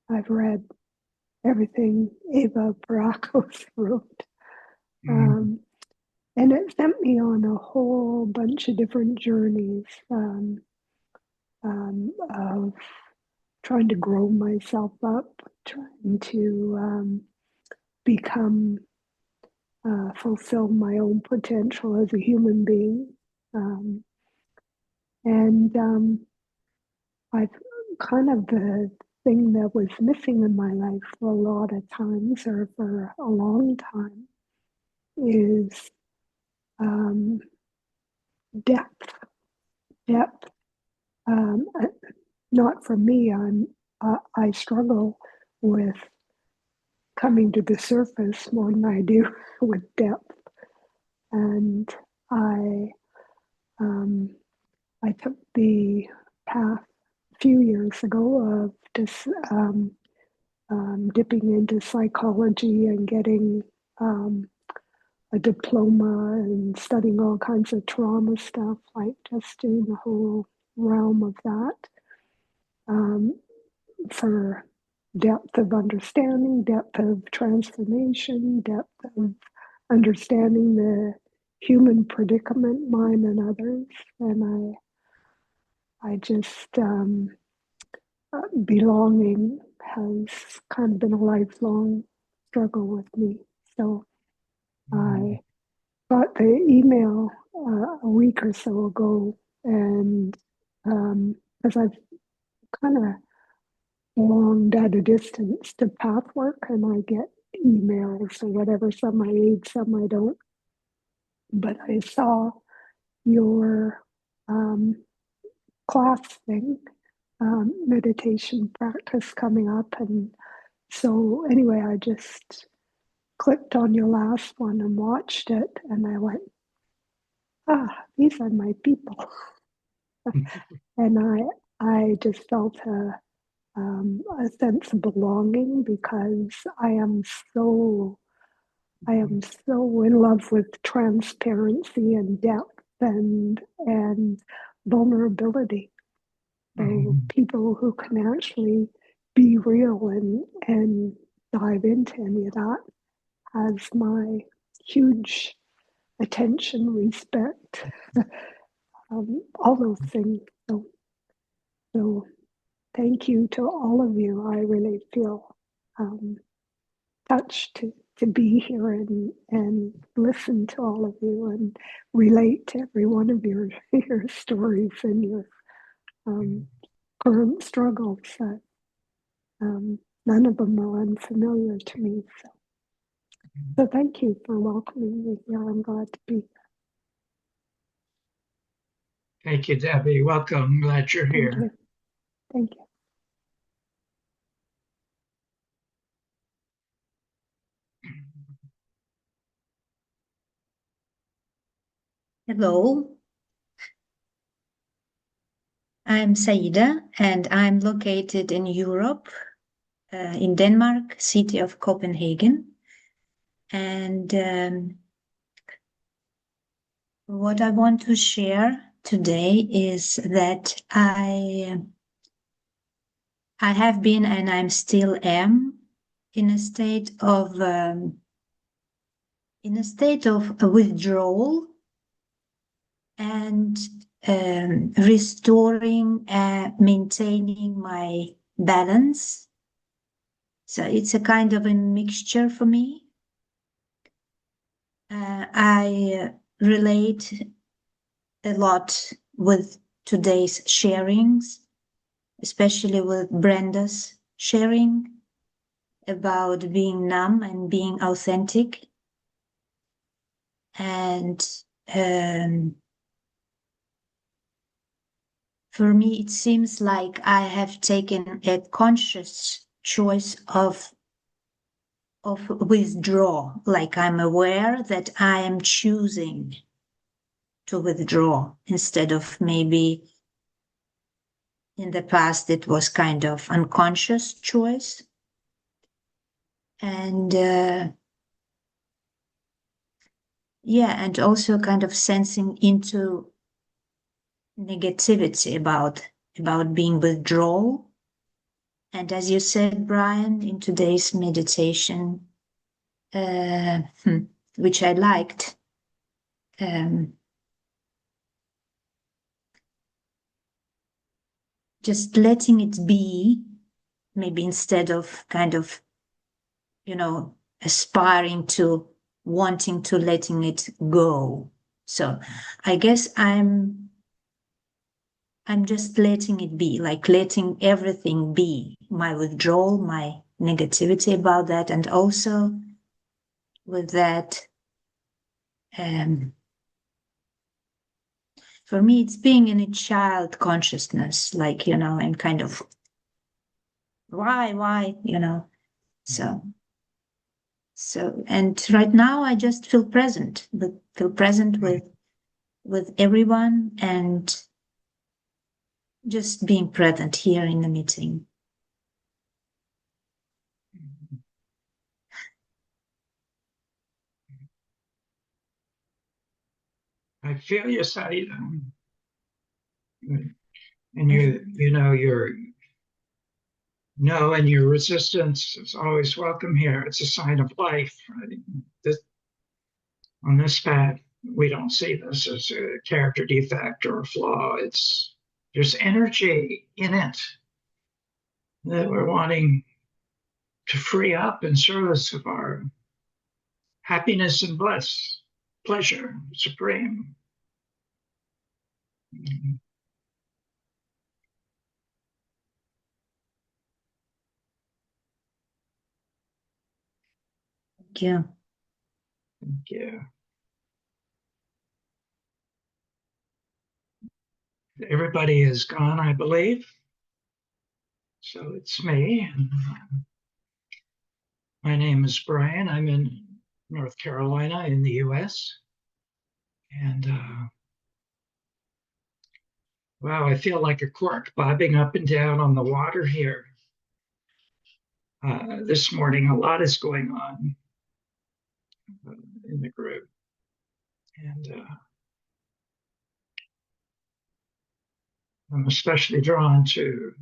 I've read everything Eva Baracos wrote. And it sent me on a whole bunch of different journeys of trying to grow myself up, trying to become, fulfill my own potential as a human being. I've kind of the thing that was missing in my life for a lot of times, or for a long time, is depth. Depth. Not for me. I struggle with coming to the surface more than I do with depth. And I took the path a few years ago of just dipping into psychology and getting a diploma and studying all kinds of trauma stuff, like just doing the whole realm of that, for depth of understanding, depth of transformation, depth of understanding the human predicament, mine and others. And I just, belonging has kind of been a lifelong struggle with me. So I got the email a week or so ago, and as I've kind of belonged at a distance to path work, and I get emails or whatever, some I read, some I don't. But I saw your class thing, meditation practice coming up. And so anyway, I just clicked on your last one and watched it, and I went, these are my people. And I just felt a sense of belonging, because I am so in love with transparency and depth and vulnerability. So people who can actually be real and dive into any of that has my huge attention, respect, all those things. So thank you to all of you. I really feel touched to be here and listen to all of you and relate to every one of your stories and your current struggles. None of them are unfamiliar to me. So thank you for welcoming me here. I'm glad to be here. Thank you, Debbie. Welcome. Glad you're Thank here. you. Thank you. Hello, I'm Saida, and I'm located in Europe, in Denmark, city of Copenhagen. And what I want to share today is that I have been, and I'm still am, in a state of withdrawal and restoring, maintaining my balance. So it's a kind of a mixture for me. I relate a lot with today's sharings, especially with Brenda's sharing about being numb and being authentic. And for me, it seems like I have taken a conscious choice of withdraw, like I'm aware that I am choosing to withdraw instead of maybe in the past it was kind of unconscious choice. And and also kind of sensing into negativity about being withdrawal. And as you said, Brian, in today's meditation, which I liked, just letting it be, maybe instead of kind of, aspiring to wanting to letting it go. So I guess I'm just letting it be, like letting everything be, my withdrawal, my negativity about that, and also with that, for me, it's being in a child consciousness, like, and kind of why, So, and right now I just feel present, with everyone and just being present here in the meeting. I feel you, Saida. And and your resistance is always welcome here. It's a sign of life. Right? On this path, we don't see this as a character defect or a flaw. There's energy in it that we're wanting to free up in service of our happiness and pleasure, supreme. Thank you. Thank you. Everybody is gone, I believe. So it's me. My name is Brian. I'm in North Carolina in the US. And wow, I feel like a cork bobbing up and down on the water here. This morning, a lot is going on in the group. And I'm especially drawn to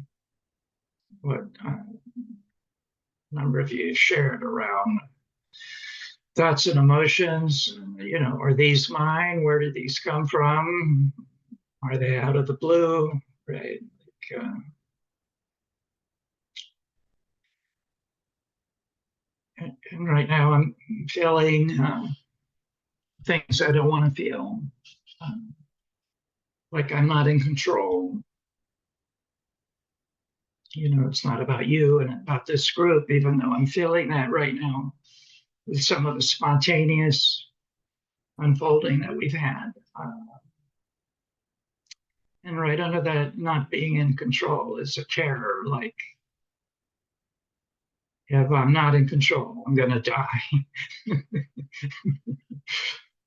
what a number of you shared around thoughts and emotions. Are these mine? Where did these come from? Are they out of the blue? Right? And right now I'm feeling things I don't want to feel, like I'm not in control. It's not about you and about this group, even though I'm feeling that right now with some of the spontaneous unfolding that we've had. And right under that not being in control is a terror, like, if I'm not in control, I'm going to die.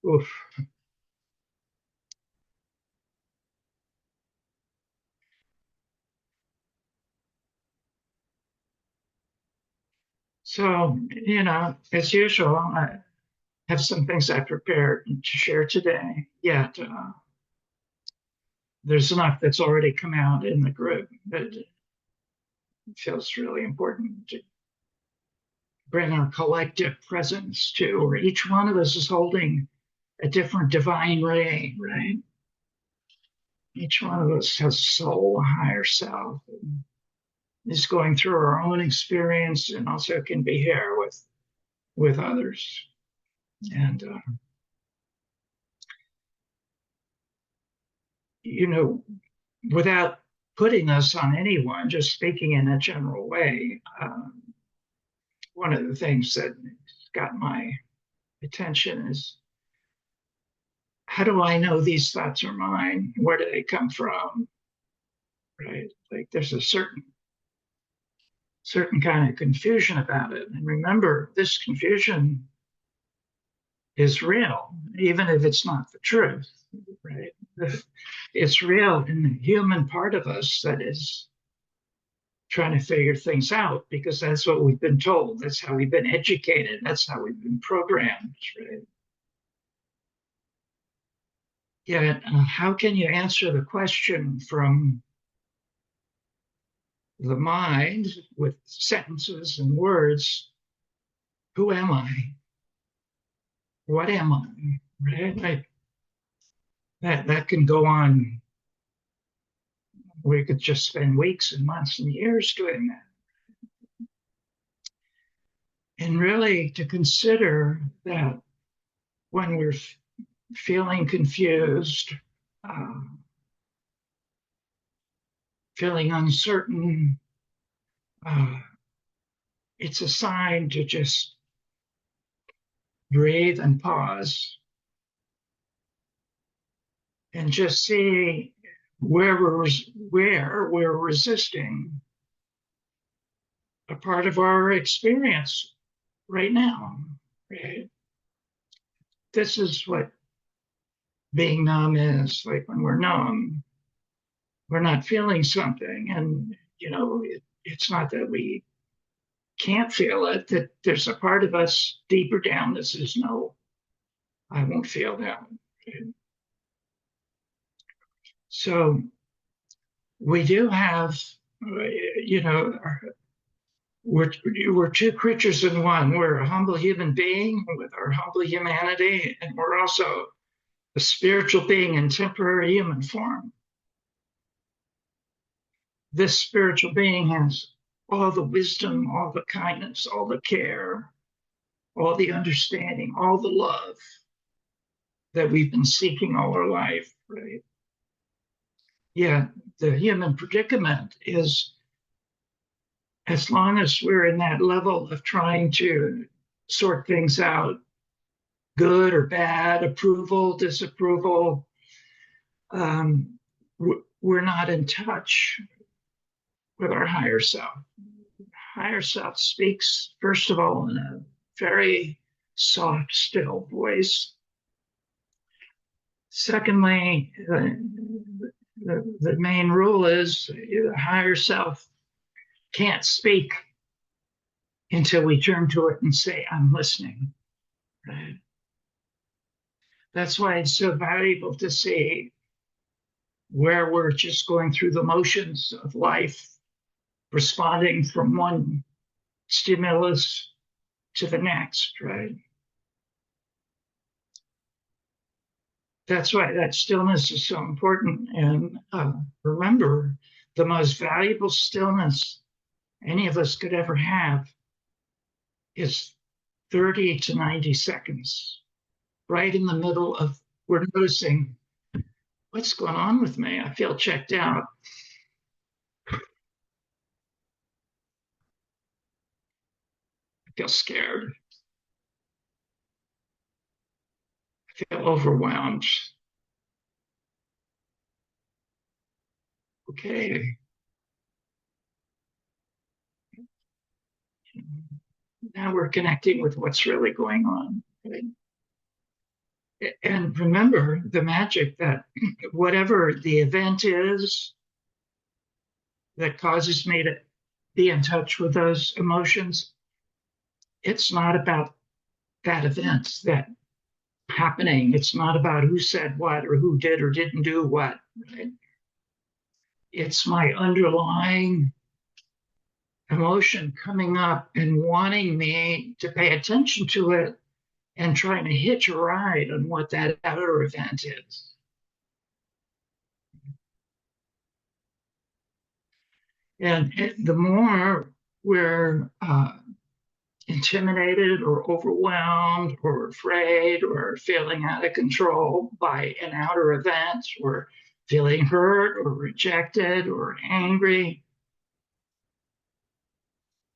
Oof. So, as usual, I have some things I prepared to share today, yet there's enough that's already come out in the group that it feels really important to bring our collective presence to, where each one of us is holding a different divine ray, right? Each one of us has a soul, a higher self, and is going through our own experience and also can be here with others. And, without putting us on anyone, just speaking in a general way, one of the things that got my attention is, how do I know these thoughts are mine? Where do they come from? Right? Like there's a certain kind of confusion about it. And remember, this confusion is real, even if it's not the truth, right? It's real in the human part of us that is trying to figure things out because that's what we've been told. That's how we've been educated. That's how we've been programmed. Right? Yet, how can you answer the question from the mind with sentences and words? Who am I? What am I? Right? That can go on. We could just spend weeks and months and years doing that. And really to consider that when we're feeling confused, feeling uncertain, it's a sign to just breathe and pause and just see where we're resisting a part of our experience right now. Right? This is what being numb is. Like when we're numb, we're not feeling something, and it's not that we can't feel it, that there's a part of us deeper down that says, no, I won't feel that. So we do have, we're two creatures in one. We're a humble human being with our humble humanity, and we're also a spiritual being in temporary human form. This spiritual being has all the wisdom, all the kindness, all the care, all the understanding, all the love that we've been seeking all our life, right? Yeah, the human predicament is, as long as we're in that level of trying to sort things out, good or bad, approval, disapproval, we're not in touch with our higher self. Higher self speaks, first of all, in a very soft, still voice. Secondly, the main rule is the higher self can't speak until we turn to it and say, I'm listening. Right? That's why it's so valuable to see where we're just going through the motions of life, responding from one stimulus to the next, right? That's why that stillness is so important. And remember, the most valuable stillness any of us could ever have is 30 to 90 seconds, right in the middle of, we're noticing, what's going on with me? I feel checked out. I feel scared. I feel overwhelmed. Okay. Now we're connecting with what's really going on. Right? And remember the magic that whatever the event is that causes me to be in touch with those emotions, it's not about that event, that happening. It's not about who said what or who did or didn't do what. Right? It's my underlying emotion coming up and wanting me to pay attention to it and trying to hitch a ride on what that outer event is. And the more we're intimidated or overwhelmed or afraid or feeling out of control by an outer event or feeling hurt or rejected or angry,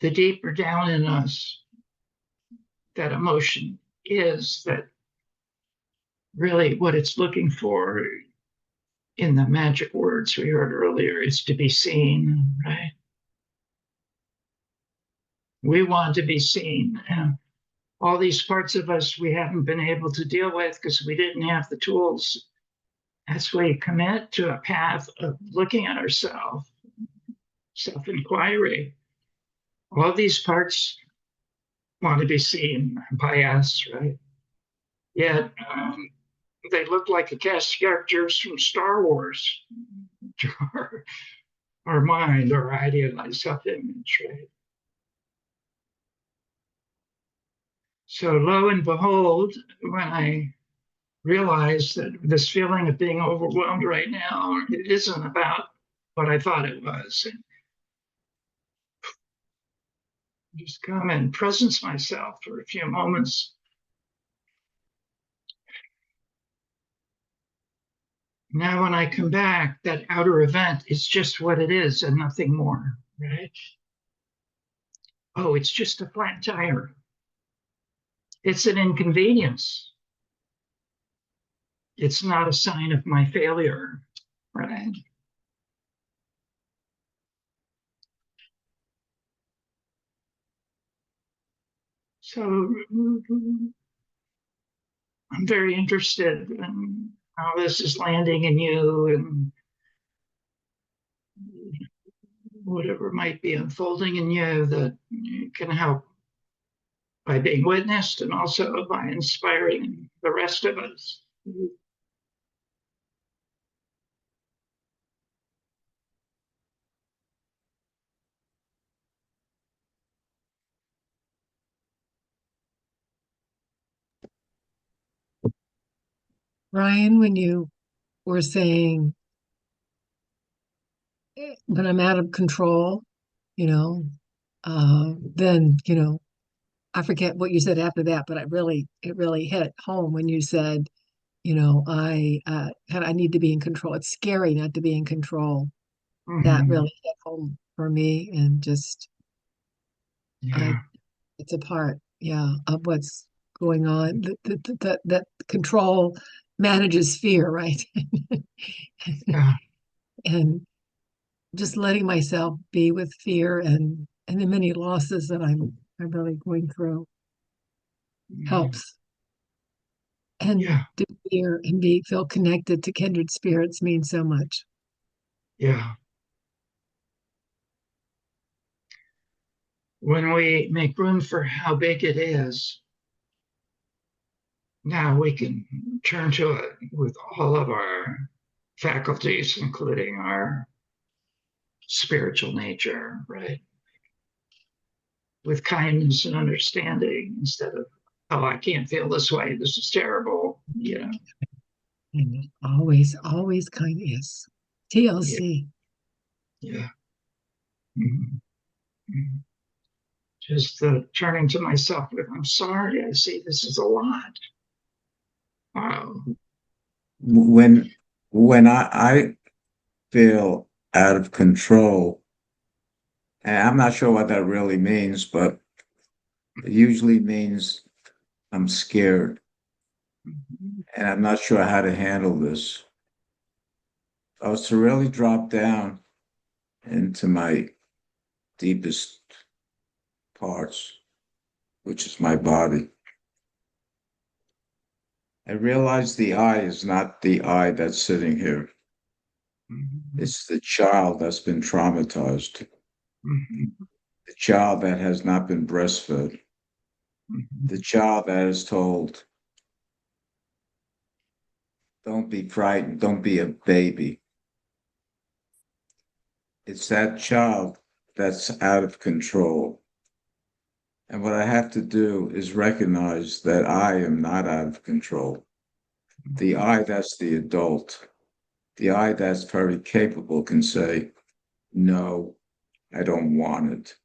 the deeper down in us that emotion is, that really what it's looking for in the magic words we heard earlier is to be seen, right? We want to be seen. And all these parts of us we haven't been able to deal with because we didn't have the tools as we commit to a path of looking at ourselves, self-inquiry, all these parts want to be seen by us, right? Yet they look like the cast characters from Star Wars to our mind, our idealized self-image, right? So lo and behold, when I realized that this feeling of being overwhelmed right now, it isn't about what I thought it was. And just come and presence myself for a few moments. Now, when I come back, that outer event is just what it is and nothing more, right? Oh, it's just a flat tire. It's an inconvenience. It's not a sign of my failure, right? So I'm very interested in how this is landing in you and whatever might be unfolding in you that can help by being witnessed and also by inspiring the rest of us. Ryan, when you were saying when I'm out of control, you know, then, I forget what you said after that, but it really hit home when you said, I need to be in control. It's scary not to be in control. That Mm-hmm. really hit home for me, and just I Yeah, it's a part, yeah, of what's going on. That control manages fear, right? yeah, And just letting myself be with fear and the many losses that I'm really going through helps. And yeah, to fear and be feel connected to kindred spirits means so much. yeah. When we make room for how big it is, now we can turn to it with all of our faculties, including our spiritual nature, right? With kindness and understanding instead of, oh, I can't feel this way. This is terrible. And always, always kindness. Yeah, TLC. yeah. Mhm. Mhm. Just turning to myself with, I'm sorry. I see this is a lot. Wow. When when I feel out of control, and I'm not sure what that really means, but it usually means I'm scared Mhm. and I'm not sure how to handle this. I was to really drop down into my deepest parts, which is my body. I realize the I is not the I that's sitting here. Mhm. It's the child that's been traumatized, Mhm. the child that has not been breastfed, Mhm. the child that is told, don't be frightened, don't be a baby. It's that child that's out of control. And what I have to do is recognize that I am not out of control. The I that's the adult, the I that's very capable can say, no, I don't want it.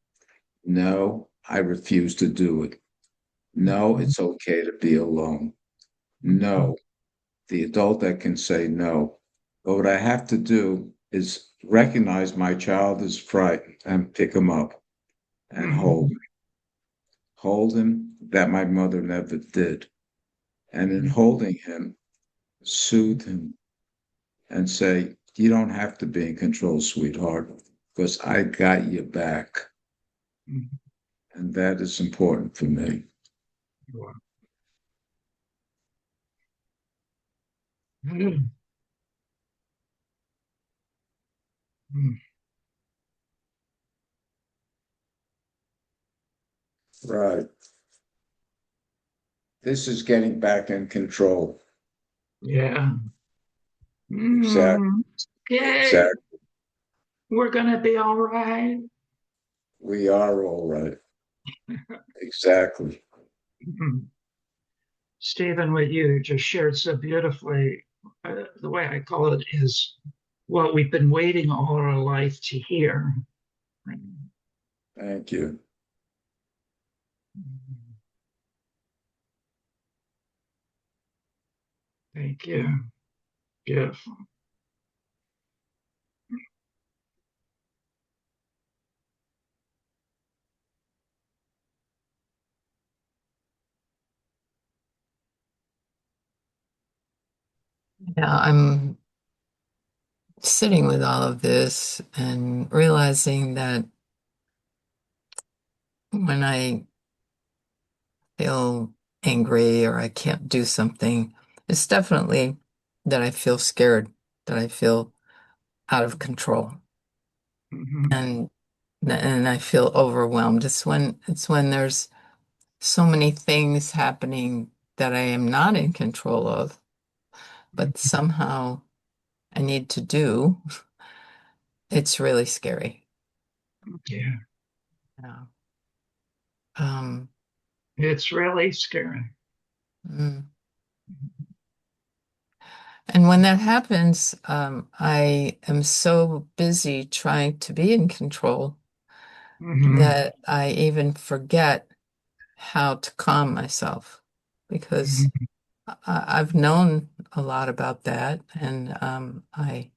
No, I refuse to do it. No, it's okay to be alone. No, the adult that can say no. But what I have to do is recognize my child is frightened and pick him up and Mhm. hold him that my mother never did. And in Mhm. holding him, soothe him and say, you don't have to be in control, sweetheart, because I got you back. Mhm. And that is important for me. Wow. Mhm. Mm. Right. This is getting back in control. Yeah. Exactly. Okay. Exactly. We're gonna be all right. We are all right. Exactly. Mhm. Stephen, what you just shared so beautifully, the way I call it is what we've been waiting all our life to hear. Thank you. Thank you. Beautiful. Yeah, I'm sitting with all of this and realizing that when I feel angry or I can't do something, it's definitely that I feel scared, that I feel out of control, Mhm. and I feel overwhelmed. It's when there's so many things happening that I am not in control of, but somehow I need to do. It's really scary. Yeah, Yeah. Um, it's really scary. mm. And when that happens, I am so busy trying to be in control Mhm. that I even forget how to calm myself because Mhm. I've known a lot about that, and I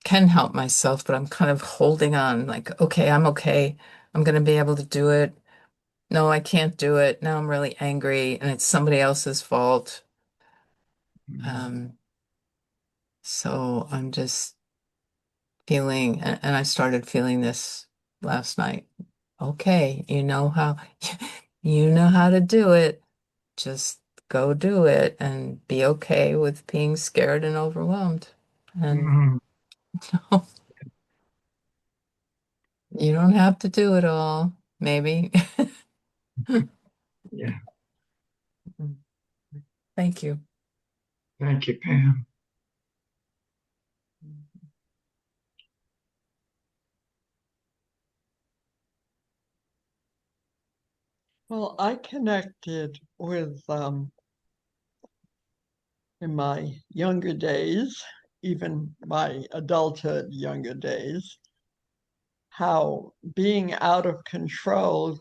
can help myself, but I'm kind of holding on, like, okay, I'm okay. I'm going to be able to do it. No, I can't do it. Now I'm really angry, and it's somebody else's fault. Um, so I'm just feeling, and I started feeling this last night. Okay, you know how to do it. Just go do it and be okay with being scared and overwhelmed. And Mhm. you don't have to do it all, maybe. Yeah, Thank you. thank you, Pam. Well, I connected with in my younger days, even my adulthood younger days, how being out of control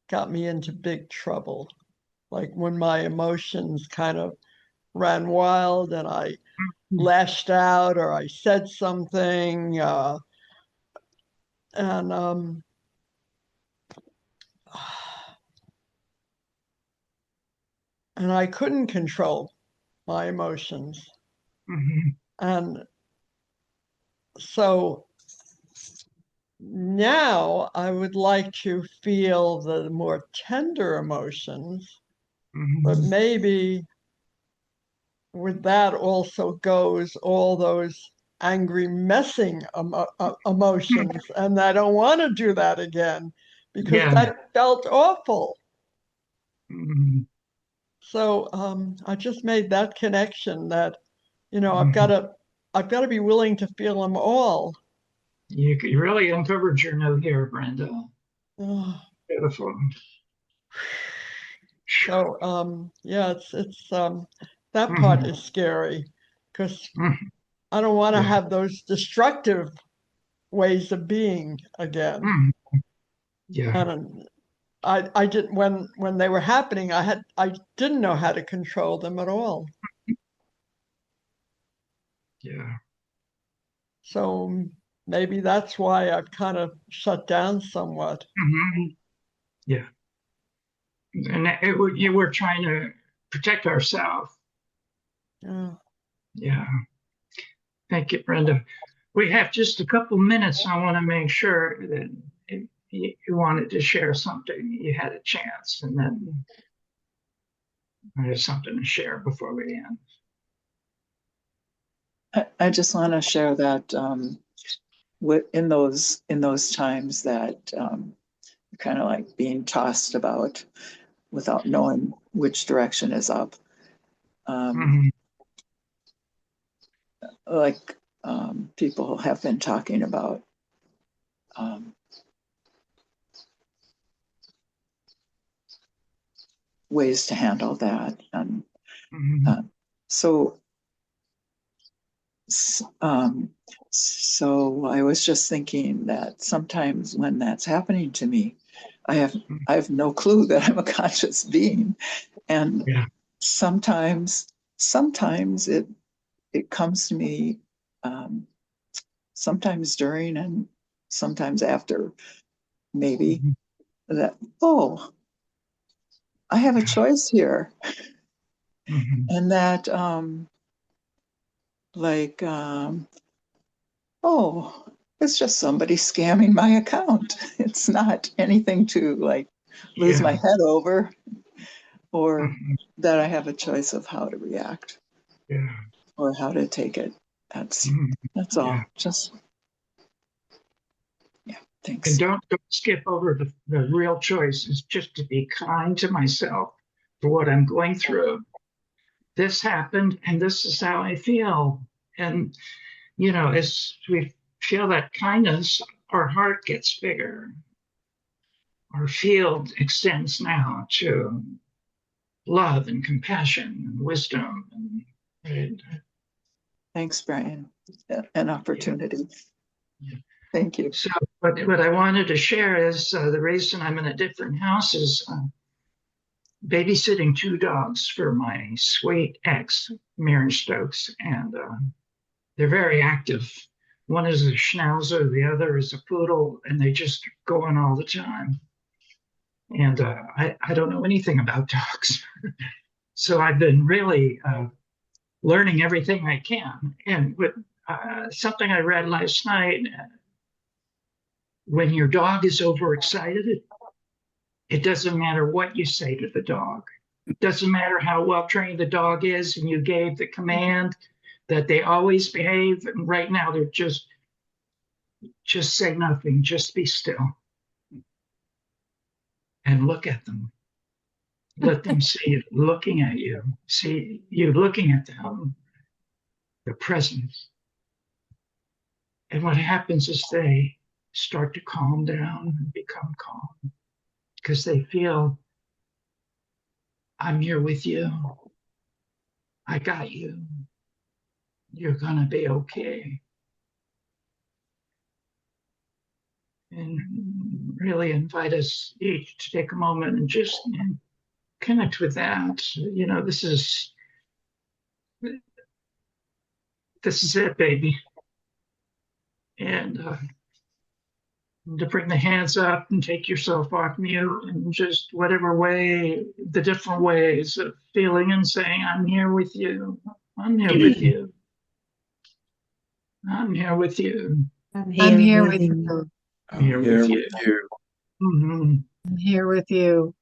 got me into big trouble. Like when my emotions kind of ran wild and I lashed out or I said something, and and I couldn't control my emotions. Mhm. And so now I would like to feel the more tender emotions, but Mhm. maybe with that also goes all those angry, messing emotions. And I don't want to do that again because Yeah. that felt awful. Mhm. So I just made that connection that, Mhm. I've got to be willing to feel them all. You really uncovered your note here, Brenda. Oh, Beautiful. so yeah, it's that part Mhm. is scary because Mhm. I don't want to Yeah. have those destructive ways of being again. Mhm. Yeah. And I didn't when they were happening, I didn't know how to control them at all. Yeah. So maybe that's why I've kind of shut down somewhat. Mhm. Yeah. And you were trying to protect ourselves. Yeah. Yeah. Thank you, Brenda. We have just a couple minutes. I want to make sure that if you wanted to share something, you had a chance, and then I have something to share before we end. I just want to share that in those times that you're kind of like being tossed about without knowing which direction is up. Mhm. Like people have been talking about ways to handle that. And Mhm. so I was just thinking that sometimes when that's happening to me, I have no clue that I'm a conscious being. And Yeah. sometimes it comes to me, sometimes during and sometimes after, maybe, Mhm. that, oh, I have a choice here. Mhm. And that like oh, it's just somebody scamming my account. It's not anything to like lose my Yeah. head over, or Mhm. that I have a choice of how to react Yeah. or how to take it. That's Mhm. that's Yeah. all. Just yeah, And thanks. don't skip over the real choice is just to be kind to myself for what I'm going through. This happened and this is how I feel. And, as we feel that kindness, our heart gets bigger. Our field extends now to love and compassion and wisdom. And Thanks, Brian. An yeah, opportunity. yeah. Thank you. So, what I wanted to share is the reason I'm in a different house is babysitting two dogs for my sweet ex, Maren Stokes, and they're very active. One is a schnauzer, the other is a poodle, and they just go on all the time. And I don't know anything about dogs. So I've been really learning everything I can. And with something I read last night, when your dog is overexcited, it doesn't matter what you say to the dog. It doesn't matter how well trained the dog is, and you gave the command that they always behave. And right now, they're just say nothing, just be still and look at them. Let them see you looking at you, see you looking at them, the presence. And what happens is they start to calm down and become calm because they feel, I'm here with you. I got you. You're going to be okay. And really invite us each to take a moment and just connect with that. This is it, baby. And to bring the hands up and take yourself off mute and just whatever way, the different ways of feeling and saying, I'm here with you. I'm here with you. I'm here with you. I'm I'm here here with with you. you. I'm I'm here here with with you. you. Mhm. I'm here with you.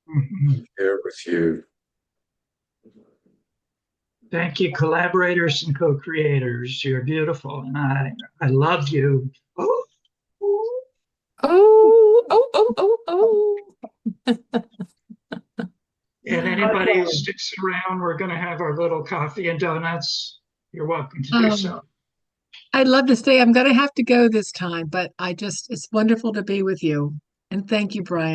Mhm. I'm here with you. Thank you, collaborators and co-creators. You're beautiful, and I love you. Oh, Oh, oh, oh, oh, oh. and anybody who sticks around, we're going to have our little coffee and donuts. You're welcome to do Um, so. I'd love to stay. I'm going to have to go this time, but it's wonderful to be with you. And thank you, Brian.